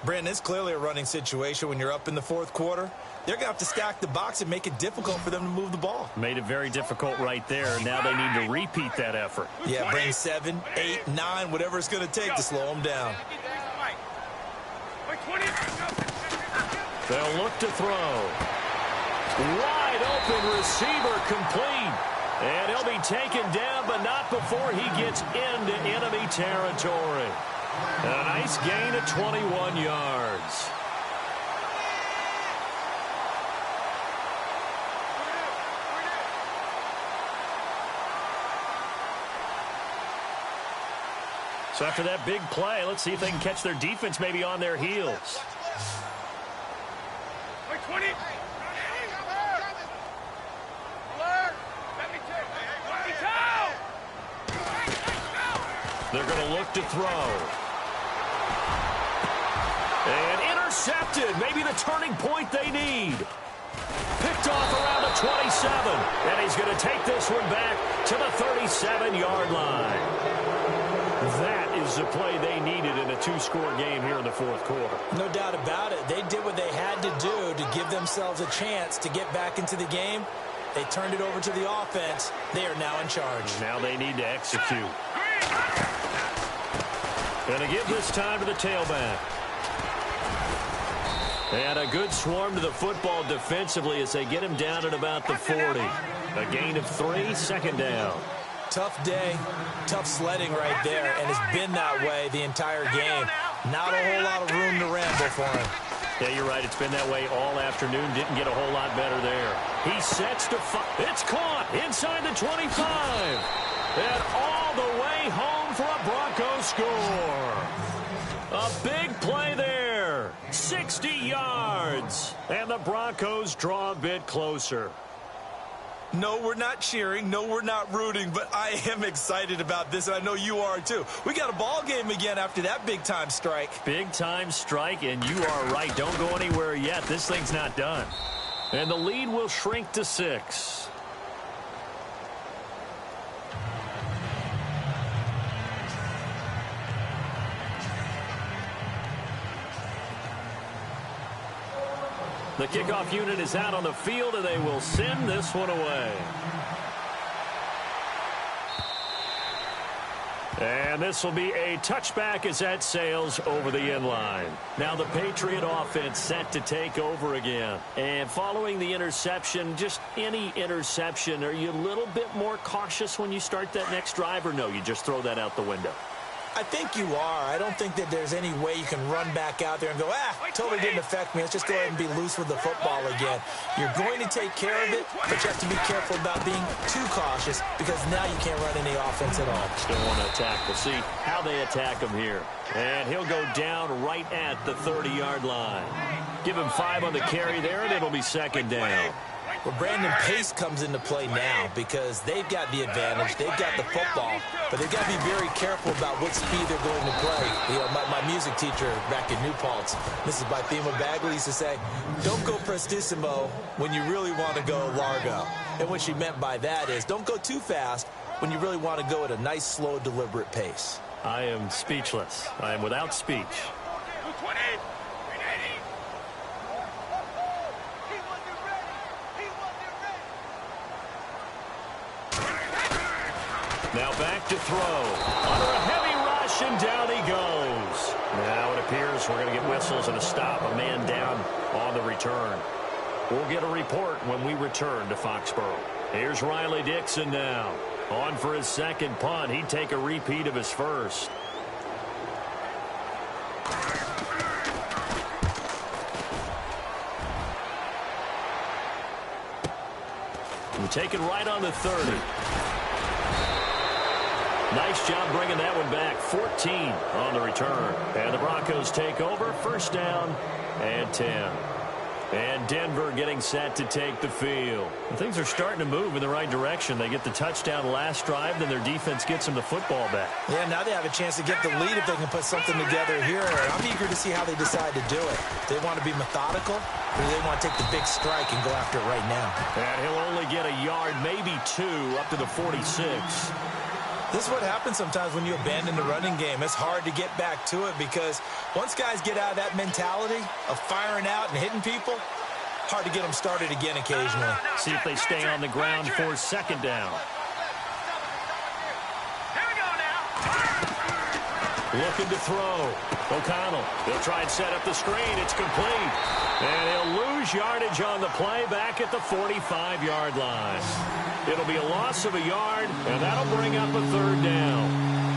Brandon, it's clearly a running situation when you're up in the fourth quarter. They're going to have to stack the box and make it difficult for them to move the ball. Made it very difficult right there. Now they need to repeat that effort. Yeah, bring 7, 8, 9, whatever it's going to take to slow them down. They'll look to throw. Wide open receiver complete. And he'll be taken down, but not before he gets into enemy territory. A nice gain of 21 yards. So after that big play, let's see if they can catch their defense maybe on their heels. They're going to look to throw. And intercepted. Maybe the turning point they need. Picked off around the 27. And he's going to take this one back to the 37-yard line. That is the play they needed in a 2-score game here in the fourth quarter. No doubt about it. They did what they had to do to give themselves a chance to get back into the game. They turned it over to the offense. They are now in charge. Now they need to execute. Going to give this time to the tailback. And a good swarm to the football defensively as they get him down at about the 40. A gain of 3, second down. Tough day, tough sledding right there, and it's been that way the entire game. Not a whole lot of room to ramble for him. Yeah, you're right. It's been that way all afternoon. Didn't get a whole lot better there. He sets to it's caught inside the 25. And all the way home for a Broncos score. A big play there. 60 yards. And the Broncos draw a bit closer. No, we're not cheering. No, we're not rooting. But I am excited about this, and I know you are too. We got a ball game again after that big-time strike. Big-time strike, and you are right. Don't go anywhere yet. This thing's not done. And the lead will shrink to 6. The kickoff unit is out on the field, and they will send this one away. And this will be a touchback as that sails over the end line. Now the Patriot offense set to take over again. And following the interception, just any interception, are you a little bit more cautious when you start that next drive, or no, you just throw that out the window? I think you are. I don't think that there's any way you can run back out there and go, totally didn't affect me. Let's just go ahead and be loose with the football again. You're going to take care of it, but you have to be careful about being too cautious because now you can't run any offense at all. Still want to attack. We'll see how they attack him here. And he'll go down right at the 30-yard line. Give him 5 on the carry there, and it'll be second down. Well, Brandon, pace comes into play now because they've got the advantage. They've got the football, but they've got to be very careful about what speed they're going to play. You know, my music teacher back in New Paltz, Mrs. Bythema Bagley, used to say, don't go prestissimo when you really want to go largo. And what she meant by that is don't go too fast when you really want to go at a nice, slow, deliberate pace. I am speechless. I am without speech. Now back to throw. Under a heavy rush, and down he goes. Now it appears we're going to get whistles and a stop. A man down on the return. We'll get a report when we return to Foxborough. Here's Riley Dixon now. On for his second punt. He'd take a repeat of his first. And taken right on the 30. Nice job bringing that one back. 14 on the return. And the Broncos take over. First down and 10. And Denver getting set to take the field. And things are starting to move in the right direction. They get the touchdown last drive, then their defense gets them the football back. Yeah, now they have a chance to get the lead if they can put something together here. I'm eager to see how they decide to do it. Do they want to be methodical, or do they want to take the big strike and go after it right now? And he'll only get a yard, maybe 2, up to the 46. This is what happens sometimes when you abandon the running game. It's hard to get back to it because once guys get out of that mentality of firing out and hitting people, hard to get them started again occasionally. See if they stay on the ground for second down. Here we go now. Looking to throw. O'Connell. He'll try and set up the screen. It's complete. And he'll lose yardage on the play back at the 45-yard line. It'll be a loss of a yard, and that'll bring up a third down.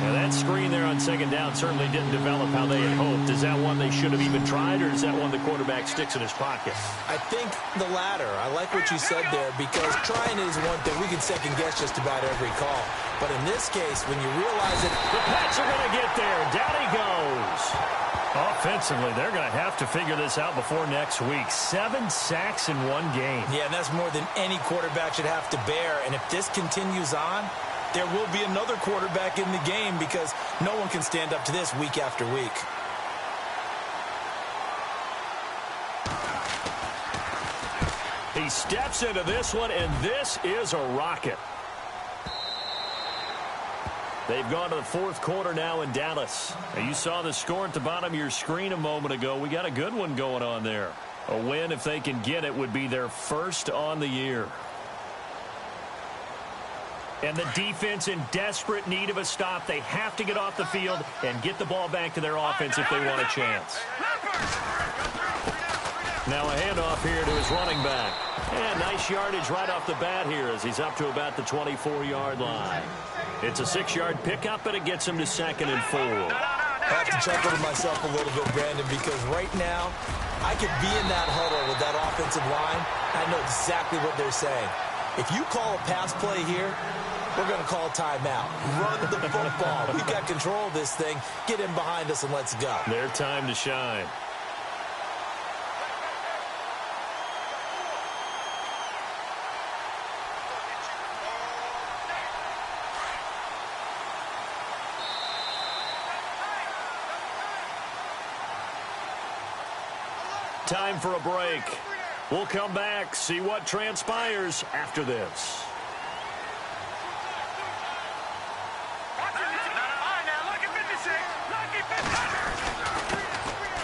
And that screen there on second down certainly didn't develop how they had hoped. Is that one they should have even tried, or is that one the quarterback sticks in his pocket? I think the latter. I like what you said there because trying is one thing. We can second-guess just about every call. But in this case, when you realize it, the Pats are going to get there. Down he goes. Offensively, they're going to have to figure this out before next week. 7 sacks in one game. Yeah, and that's more than any quarterback should have to bear. And if this continues on, there will be another quarterback in the game because no one can stand up to this week after week. He steps into this one, and this is a rocket. They've gone to the fourth quarter now in Dallas. Now, you saw the score at the bottom of your screen a moment ago. We got a good one going on there. A win, if they can get it, would be their first on the year. And the defense in desperate need of a stop. They have to get off the field and get the ball back to their offense if they want a chance. Now a handoff here to his running back. And nice yardage right off the bat here as he's up to about the 24-yard line. It's a 6-yard pickup, but it gets him to 2nd and 4. I have to chuckle to myself a little bit, Brandon, because right now I could be in that huddle with that offensive line. I know exactly what they're saying. If you call a pass play here, we're going to call timeout. Run the football. We've got control of this thing. Get in behind us and let's go. Their time to shine. Time for a break. We'll come back, see what transpires after this.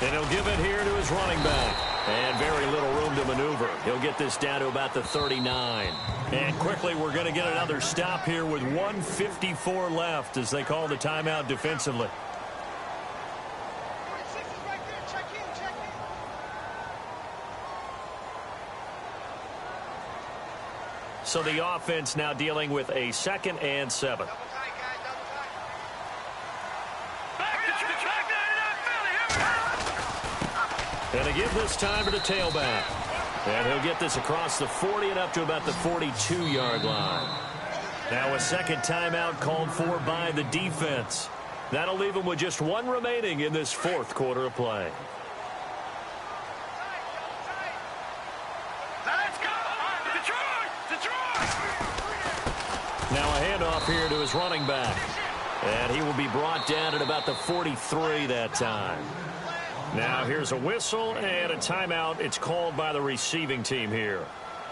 And he'll give it here to his running back. And very little room to maneuver. He'll get this down to about the 39. And quickly, we're going to get another stop here with 1:54 left as they call the timeout defensively. So the offense now dealing with a 2nd and 7. And they give this time to the tailback. And he'll get this across the 40 and up to about the 42-yard line. Now a second timeout called for by the defense. That'll leave them with just one remaining in this 4th quarter of play. Now a handoff here to his running back. And he will be brought down at about the 43 that time. Now here's a whistle and a timeout. It's called by the receiving team here.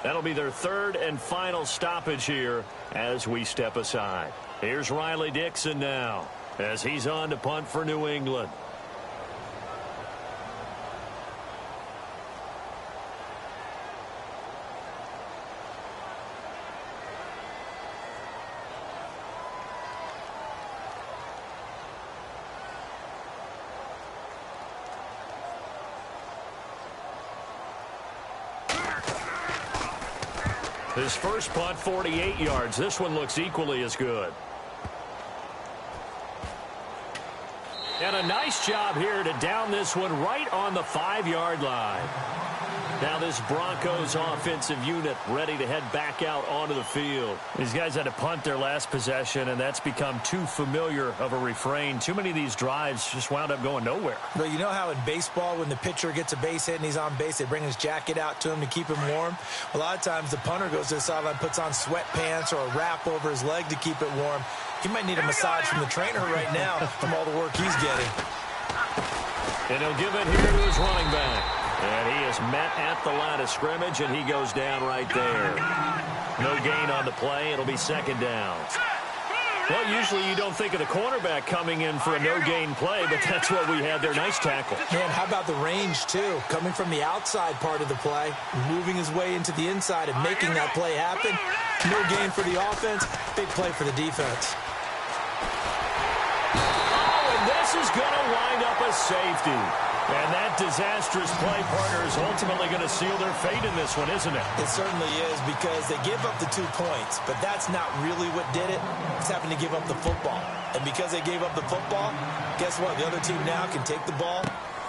That'll be their 3rd and final stoppage here as we step aside. Here's Riley Dixon now as he's on to punt for New England. His first punt, 48 yards. This one looks equally as good. And a nice job here to down this one right on the 5-yard line. Now this Broncos offensive unit ready to head back out onto the field. These guys had to punt their last possession, and that's become too familiar of a refrain. Too many of these drives just wound up going nowhere. Well, you know how in baseball when the pitcher gets a base hit and he's on base, they bring his jacket out to him to keep him warm? A lot of times the punter goes to the sideline, puts on sweatpants or a wrap over his leg to keep it warm. He might need a massage from the trainer right now from all the work he's getting. And he'll give it here to his running back. And he is met at the line of scrimmage, and he goes down right there. No gain on the play. It'll be 2nd down. Well, usually you don't think of the cornerback coming in for a no-gain play, but that's what we had there. Nice tackle. Man, how about the range, too? Coming from the outside part of the play, moving his way into the inside and making that play happen. No gain for the offense, big play for the defense. Oh, and this is going to wind up a safety. And that disastrous play partner is ultimately going to seal their fate in this one, isn't it? It certainly is, because they give up the 2 points, but that's not really what did it. It's having to give up the football. And because they gave up the football, guess what? The other team now can take the ball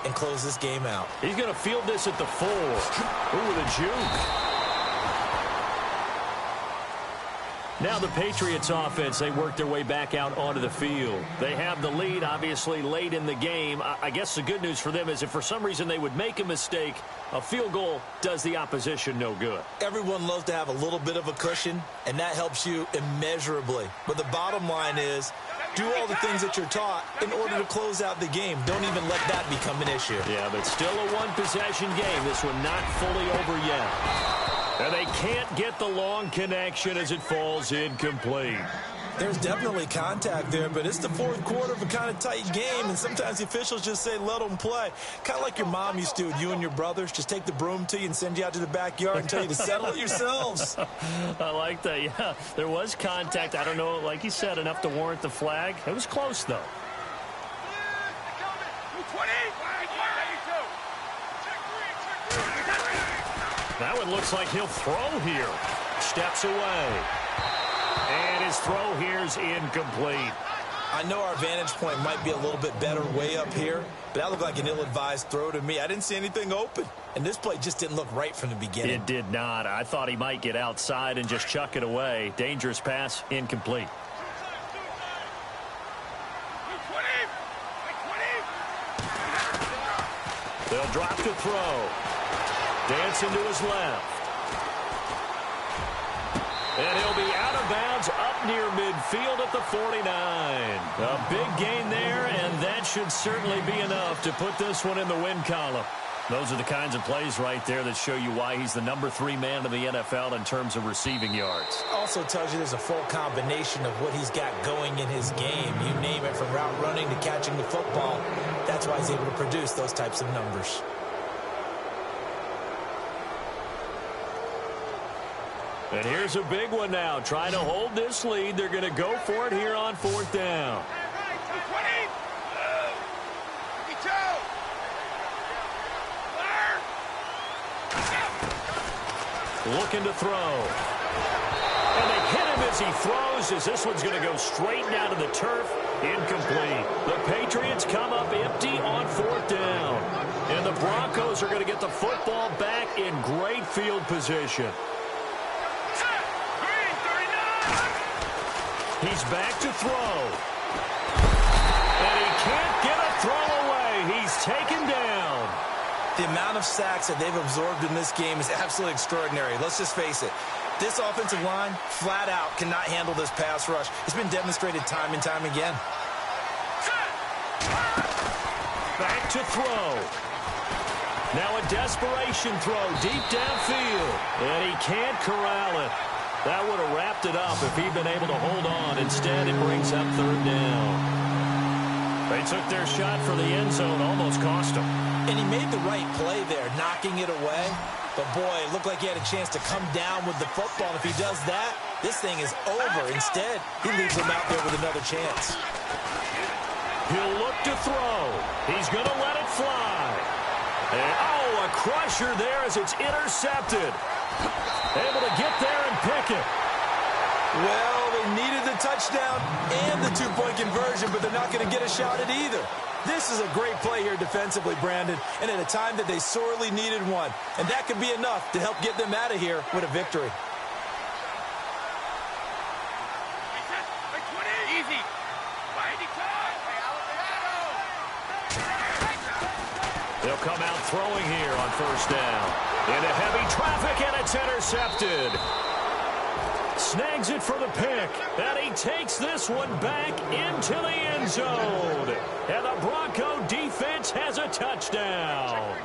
and close this game out. He's going to field this at the 4. Ooh, the juke. Now the Patriots offense, they work their way back out onto the field. They have the lead, obviously, late in the game. I guess the good news for them is if for some reason they would make a mistake, a field goal does the opposition no good. Everyone loves to have a little bit of a cushion, and that helps you immeasurably. But the bottom line is, do all the things that you're taught in order to close out the game. Don't even let that become an issue. Yeah, but still a one-possession game. This one not fully over yet. And they can't get the long connection as it falls incomplete. There's definitely contact there, but it's the 4th quarter of a kind of tight game, and sometimes the officials just say, let them play. Kind of like your mom used to with you and your brothers. Just take the broom to you and send you out to the backyard and tell you to settle it yourselves. I like that, yeah. There was contact. I don't know, like you said, enough to warrant the flag. It was close, though. That one looks like he'll throw here. Steps away. And his throw here's incomplete. I know our vantage point might be a little bit better way up here, but that looked like an ill-advised throw to me. I didn't see anything open, and this play just didn't look right from the beginning. It did not. I thought he might get outside and just chuck it away. Dangerous pass, incomplete. They'll drop to throw. Dancing to his left. And he'll be out of bounds up near midfield at the 49. A big gain there, and that should certainly be enough to put this one in the win column. Those are the kinds of plays right there that show you why he's the number 3 man in the NFL in terms of receiving yards. Also tells you there's a full combination of what he's got going in his game. You name it, from route running to catching the football. That's why he's able to produce those types of numbers. And here's a big one now. Trying to hold this lead. They're going to go for it here on 4th down. Looking to throw. And they hit him as he throws, as this one's going to go straight down to the turf. Incomplete. The Patriots come up empty on 4th down. And the Broncos are going to get the football back in great field position. He's back to throw. And he can't get a throw away. He's taken down. The amount of sacks that they've absorbed in this game is absolutely extraordinary. Let's just face it. This offensive line, flat out, cannot handle this pass rush. It's been demonstrated time and time again. Back to throw. Now a desperation throw deep downfield. And he can't corral it. That would have wrapped it up if he'd been able to hold on. Instead, it brings up 3rd down. They took their shot for the end zone, almost cost him. And he made the right play there, knocking it away. But, boy, it looked like he had a chance to come down with the football. And if he does that, this thing is over. Instead, he leaves him out there with another chance. He'll look to throw. He's going to let it fly. And, oh, a crusher there as it's intercepted. Able to get there and pick it. Well, they needed the touchdown and the two-point conversion, but they're not going to get a shot at either. This is a great play here defensively, Brandon, and at a time that they sorely needed one. And that could be enough to help get them out of here with a victory. Easy. They'll come out throwing here on 1st down. Into heavy traffic, and it's intercepted. Snags it for the pick, and he takes this one back into the end zone. And the Bronco defense has a touchdown.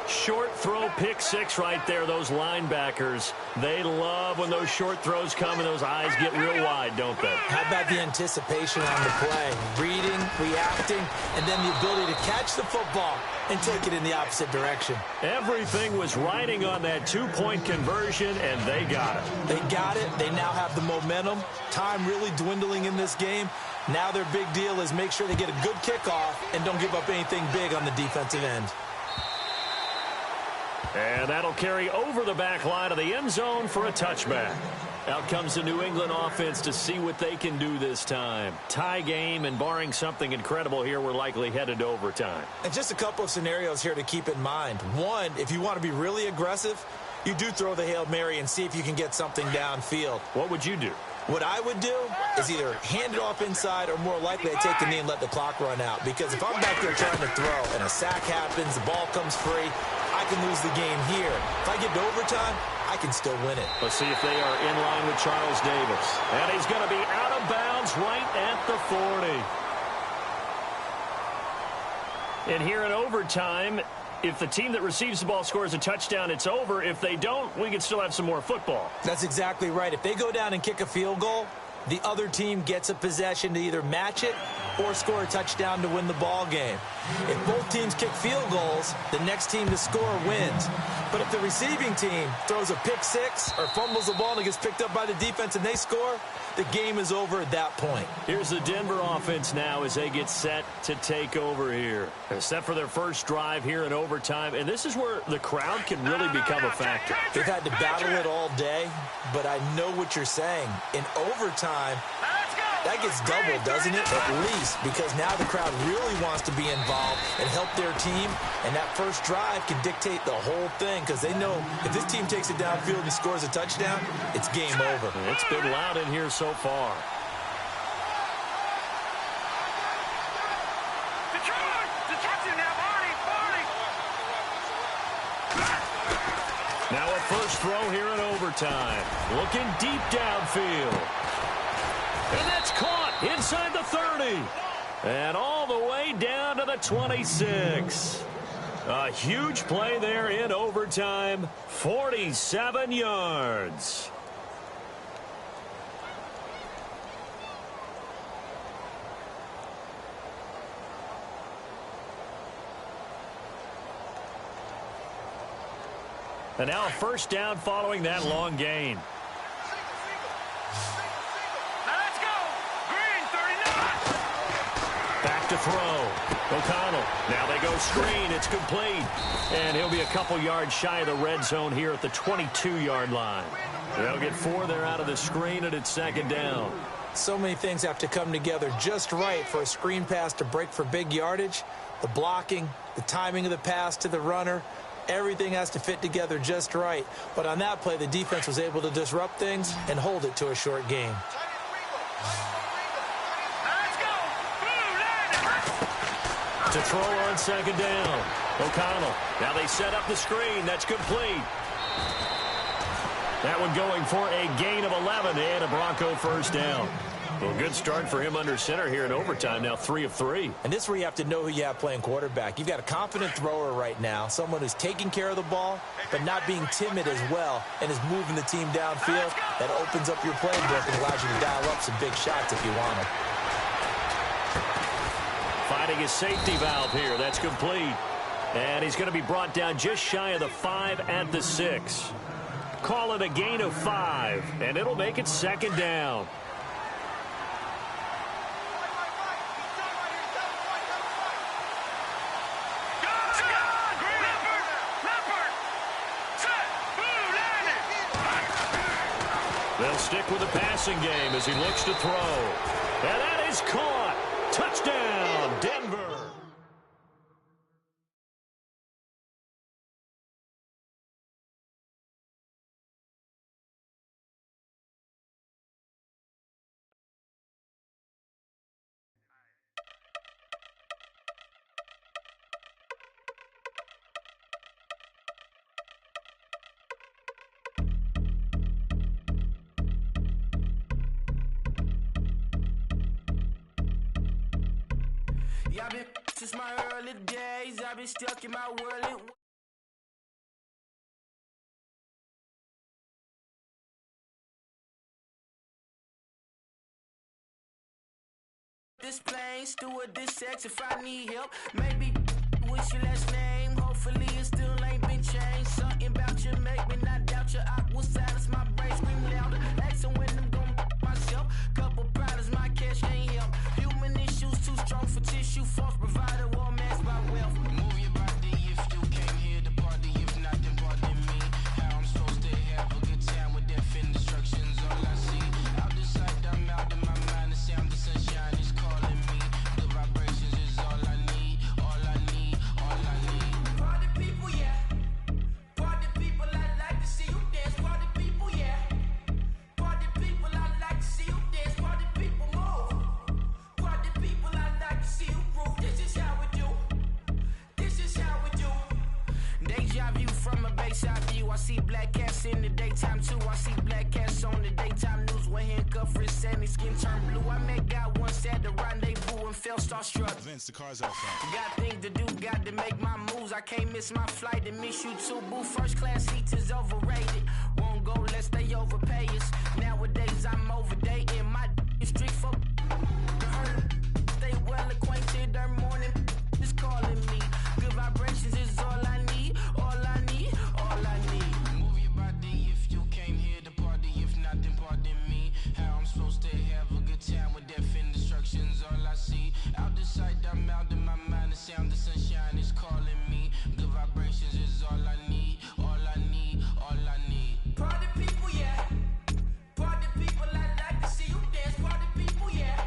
Short throw, pick 6 right there. Those linebackers, they love when those short throws come and those eyes get real wide, don't they? How about the anticipation on the play? Reading, reacting, and then the ability to catch the football and take it in the opposite direction. Everything was riding on that two-point conversion, and they got it. They got it. They now have the momentum. Time really dwindling in this game. Now their big deal is make sure they get a good kickoff and don't give up anything big on the defensive end. And that'll carry over the back line of the end zone for a touchback. Out comes the New England offense to see what they can do this time. Tie game, and barring something incredible here, we're likely headed to overtime. And just a couple of scenarios here to keep in mind. One, if you want to be really aggressive, you do throw the Hail Mary and see if you can get something downfield. What would you do? What I would do is either hand it off inside or more likely I take the knee and let the clock run out. Because if I'm back there trying to throw and a sack happens, the ball comes free, I can lose the game here. If I get to overtime, I can still win it. Let's see if they are in line with Charles Davis. And he's going to be out of bounds right at the 40. And here in overtime, if the team that receives the ball scores a touchdown, it's over. If they don't, we can still have some more football. That's exactly right. If they go down and kick a field goal, the other team gets a possession to either match it or score a touchdown to win the ball game. If both teams kick field goals, the next team to score wins. But if the receiving team throws a pick 6 or fumbles the ball and it gets picked up by the defense and they score, the game is over at that point. Here's the Denver offense now as they get set to take over here. They're set for their first drive here in overtime, and this is where the crowd can really become a factor. They've had to battle it all day, but I know what you're saying. In overtime, that gets doubled, doesn't it? At least, because now the crowd really wants to be involved and help their team, and that first drive can dictate the whole thing because they know if this team takes it downfield and scores a touchdown, it's game over. It's been loud in here so far. Now a first throw here in overtime. Looking deep downfield. And that's caught inside the 30. And all the way down to the 26. A huge play there in overtime. 47 yards. And now a first down following that long gain. Let's go. Green 39. Back to throw. O'Connell. Now they go screen. It's complete. And he'll be a couple yards shy of the red zone here at the 22-yard line. They'll get 4 there out of the screen, and it's second down. So many things have to come together just right for a screen pass to break for big yardage. The blocking, the timing of the pass to the runner, everything has to fit together just right. But on that play, the defense was able to disrupt things and hold it to a short game. Let's go. To throw on second down. O'Connell. Now they set up the screen. That's complete. That one going for a gain of 11 and a Bronco first down. Well, good start for him under center here in overtime. Now 3 of 3. And this is where you have to know who you have playing quarterback. You've got a confident thrower right now, someone who's taking care of the ball, but not being timid as well, and is moving the team downfield. That opens up your playbook and allows you to dial up some big shots if you want them. Finding his safety valve here. That's complete. And he's going to be brought down just shy of the 5 at the 6. Call it a gain of 5, and it'll make it second down. They'll stick with the passing game as he looks to throw. And that is caught. Touchdown, Denver. Yeah, I've been since my early days. I've been stuck in my world. This plane, steward, this sex. If I need help, maybe what's your last name? Hopefully it still ain't been changed. Something about you make me not doubt your aqua silence. My brain scream louder. Asking when I'm gonna myself. Couple problems, my cash ain't help. Human issues too strong for tissue. False provider, war masked by wealth. Move your body if you came here to party. If not, then pardon me. How I'm supposed to have a good time with death and destruction's all I see. Out the sight, I'm out in my mind. The sound of sunshine is calling me. The vibrations is all I need. All I need, all I need. Party people, yeah. Party people, I like to see you dance. Party people, yeah. Party people, I like to see you dance. Party people, move. Party people, I like to see you groove. This is how we do. This is how we do. Deja vu from a bayside view. I see black cats in the daytime too. I see black cats on the daytime news when handcuffed, wrist and his skin turned blue. I met God once at the rendezvous and felt starstruck. Vince, the car's out front. Got things to do, got to make my moves. I can't miss my flight and miss you too, boo. First class seats is overrated. Won't go lest they overpay us. Nowadays I'm overdating my street for stay well acquainted. Their morning is calling me. Good vibrations is all I need. All I need, all I need. Move your body if you came here to party. If not, then pardon me. How I'm supposed to have a good time with death and destruction's all I see. Out the sight, I'm out in my mind. The sound of sunshine is calling me. Good vibrations is all I need. All I need, all I need. Party people, yeah. Party people, I like to see you dance. Party people, yeah.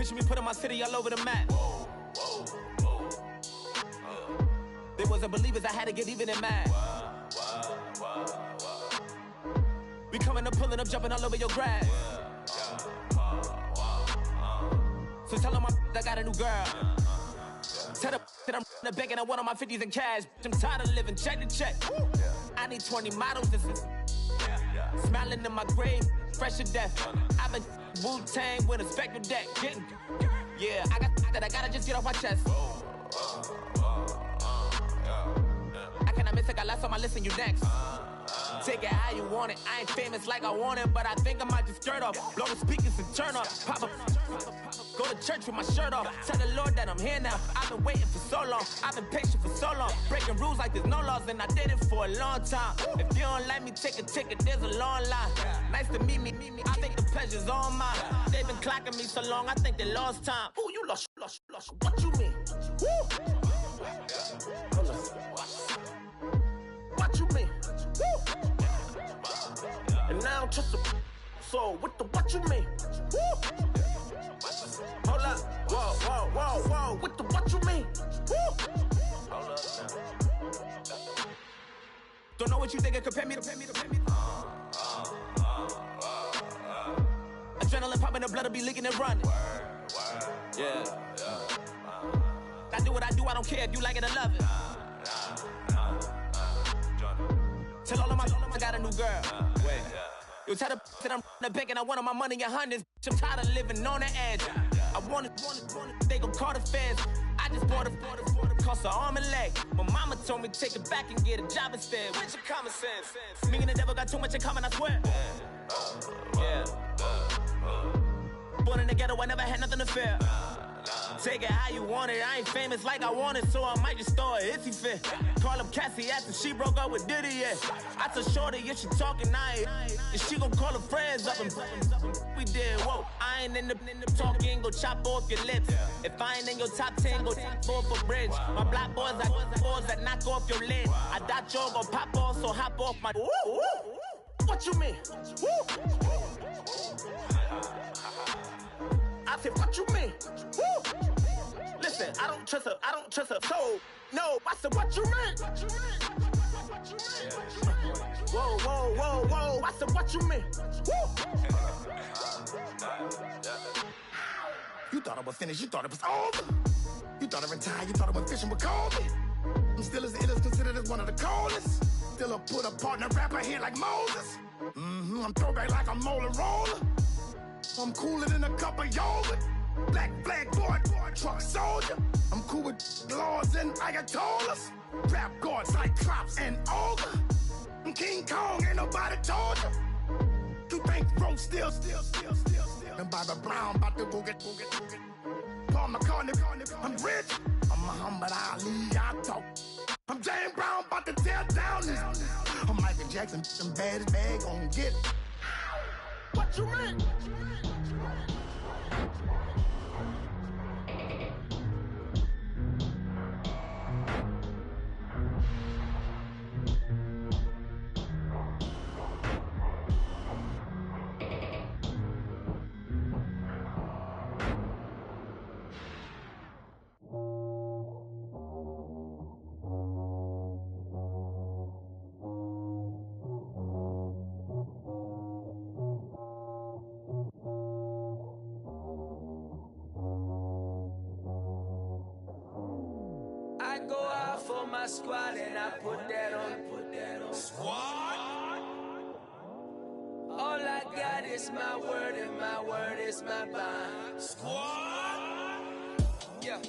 Picture me putting my city all over the map. They wasn't believers, I had to get even and mad. We coming up, pulling up, jumping all over your grass. So tell them I got a new girl. Tell them that I'm in the bank and I want on my 50s in cash. I'm tired of living check to check. I need 20 models, this is smiling in my grave, fresh to death. I've been Wu-Tang with a spectral deck. Yeah, I got that I gotta just get off my chest. I cannot miss it, got last on my list and you next. Take it how you want it. I ain't famous like I want it, but I think I might just skirt off. Blow the speakers and turn up. Pop up. Go to church with my shirt off. Tell the Lord that I'm here now. I've been waiting for so long. I've been patient for so long. Breaking rules like there's no laws, and I did it for a long time. If you don't like me, take a ticket. There's a long line. Nice to meet me. I think the pleasure's all mine. They've been clocking me so long, I think they lost time. Ooh, you lost. What you mean? Woo! What you mean? Woo! And now I'm just a so what you mean? Woo! Hold up, whoa, what you mean? Woo! Hold up now. Don't know what you think, compare me to. Adrenaline popping, the blood will be leaking and running. Yeah. I do what I do, I don't care if you like it or love it. Tell all of my I got a new girl. Wait. You tell the that I'm in the bank and I want my money in hundreds. I'm tired of living on the edge. I want it, they gon' call the feds. I just bought a cost an arm and leg. My mama told me take it back and get a job instead. Where's your common sense? Me and the devil got too much in common, I swear. Yeah. Born in the ghetto, I never had nothing to fear. Take it how you want it. I ain't famous like I want it, so I might just throw a hissy fit. Call up Cassie after she broke up with Diddy, yeah. I told Shorty if she talking, and she gon' call her friends up and we did, whoa. I ain't in the talking, go chop off your lips. If I ain't in your top 10, go top 4 for bridge. My black boys like boys that knock off your lid. I thought y'all gon' pop off, so hop off my. What you mean? I said, what you mean? Woo! Listen, I don't trust her soul. No, I said, what you mean? Whoa, I said, what you mean? Woo! You thought I was finished, you thought it was over. You thought I retired, you thought I went fishing with Kobe. I'm still as ill as considered as one of the coldest. Still a put a partner rapper here like Moses. I'm throwback like a molar roller. I'm cooler than a cup of yogurt. Black flag boy, truck soldier. I'm cool with laws and Ayatollahs. Rap god, Cyclops and Ogre. I'm King Kong, ain't nobody told you. You think Rose still. And Bobby Brown about to go get. Paul McCartney, I'm rich. I'm Muhammad Ali, I talk. I'm James Brown, about to tear down this. I'm Michael Jackson, some baddest bag gon' get. What you mean? My squad and I put that on squad. All I got is my word and my word is my bond. Squad. Yeah,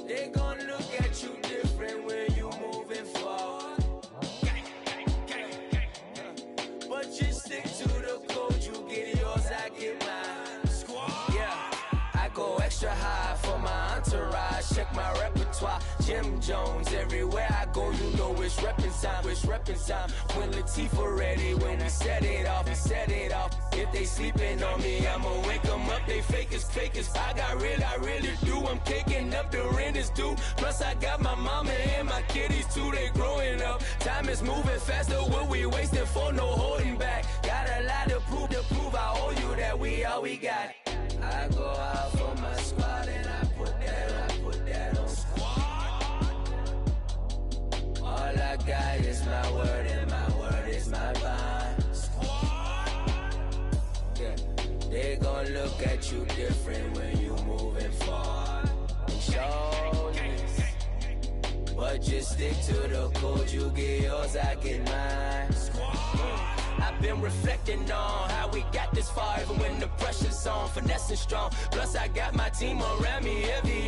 they gon' look at you different when you moving forward. But you stick to the code, you get yours, I get mine. Squad. Yeah, I go extra high for my entourage. Check my repertoire. Jim Jones, everywhere I go, you know it's reppin' time. When Latifah ready, when we set it off. If they sleeping on me, I'ma wake them up, they fakers. I really do, I'm kicking up, the rent is due. Plus I got my mama and my kiddies too, they growing up. Time is moving faster, what we wasting for, no holding back. Got a lot to prove, I owe you that we all we got. I go out for my squad. just stick to the code. You get yours, I get mine. I've been reflecting on how we got this far, even when the pressure's on, finessing strong. Plus I got my team around me every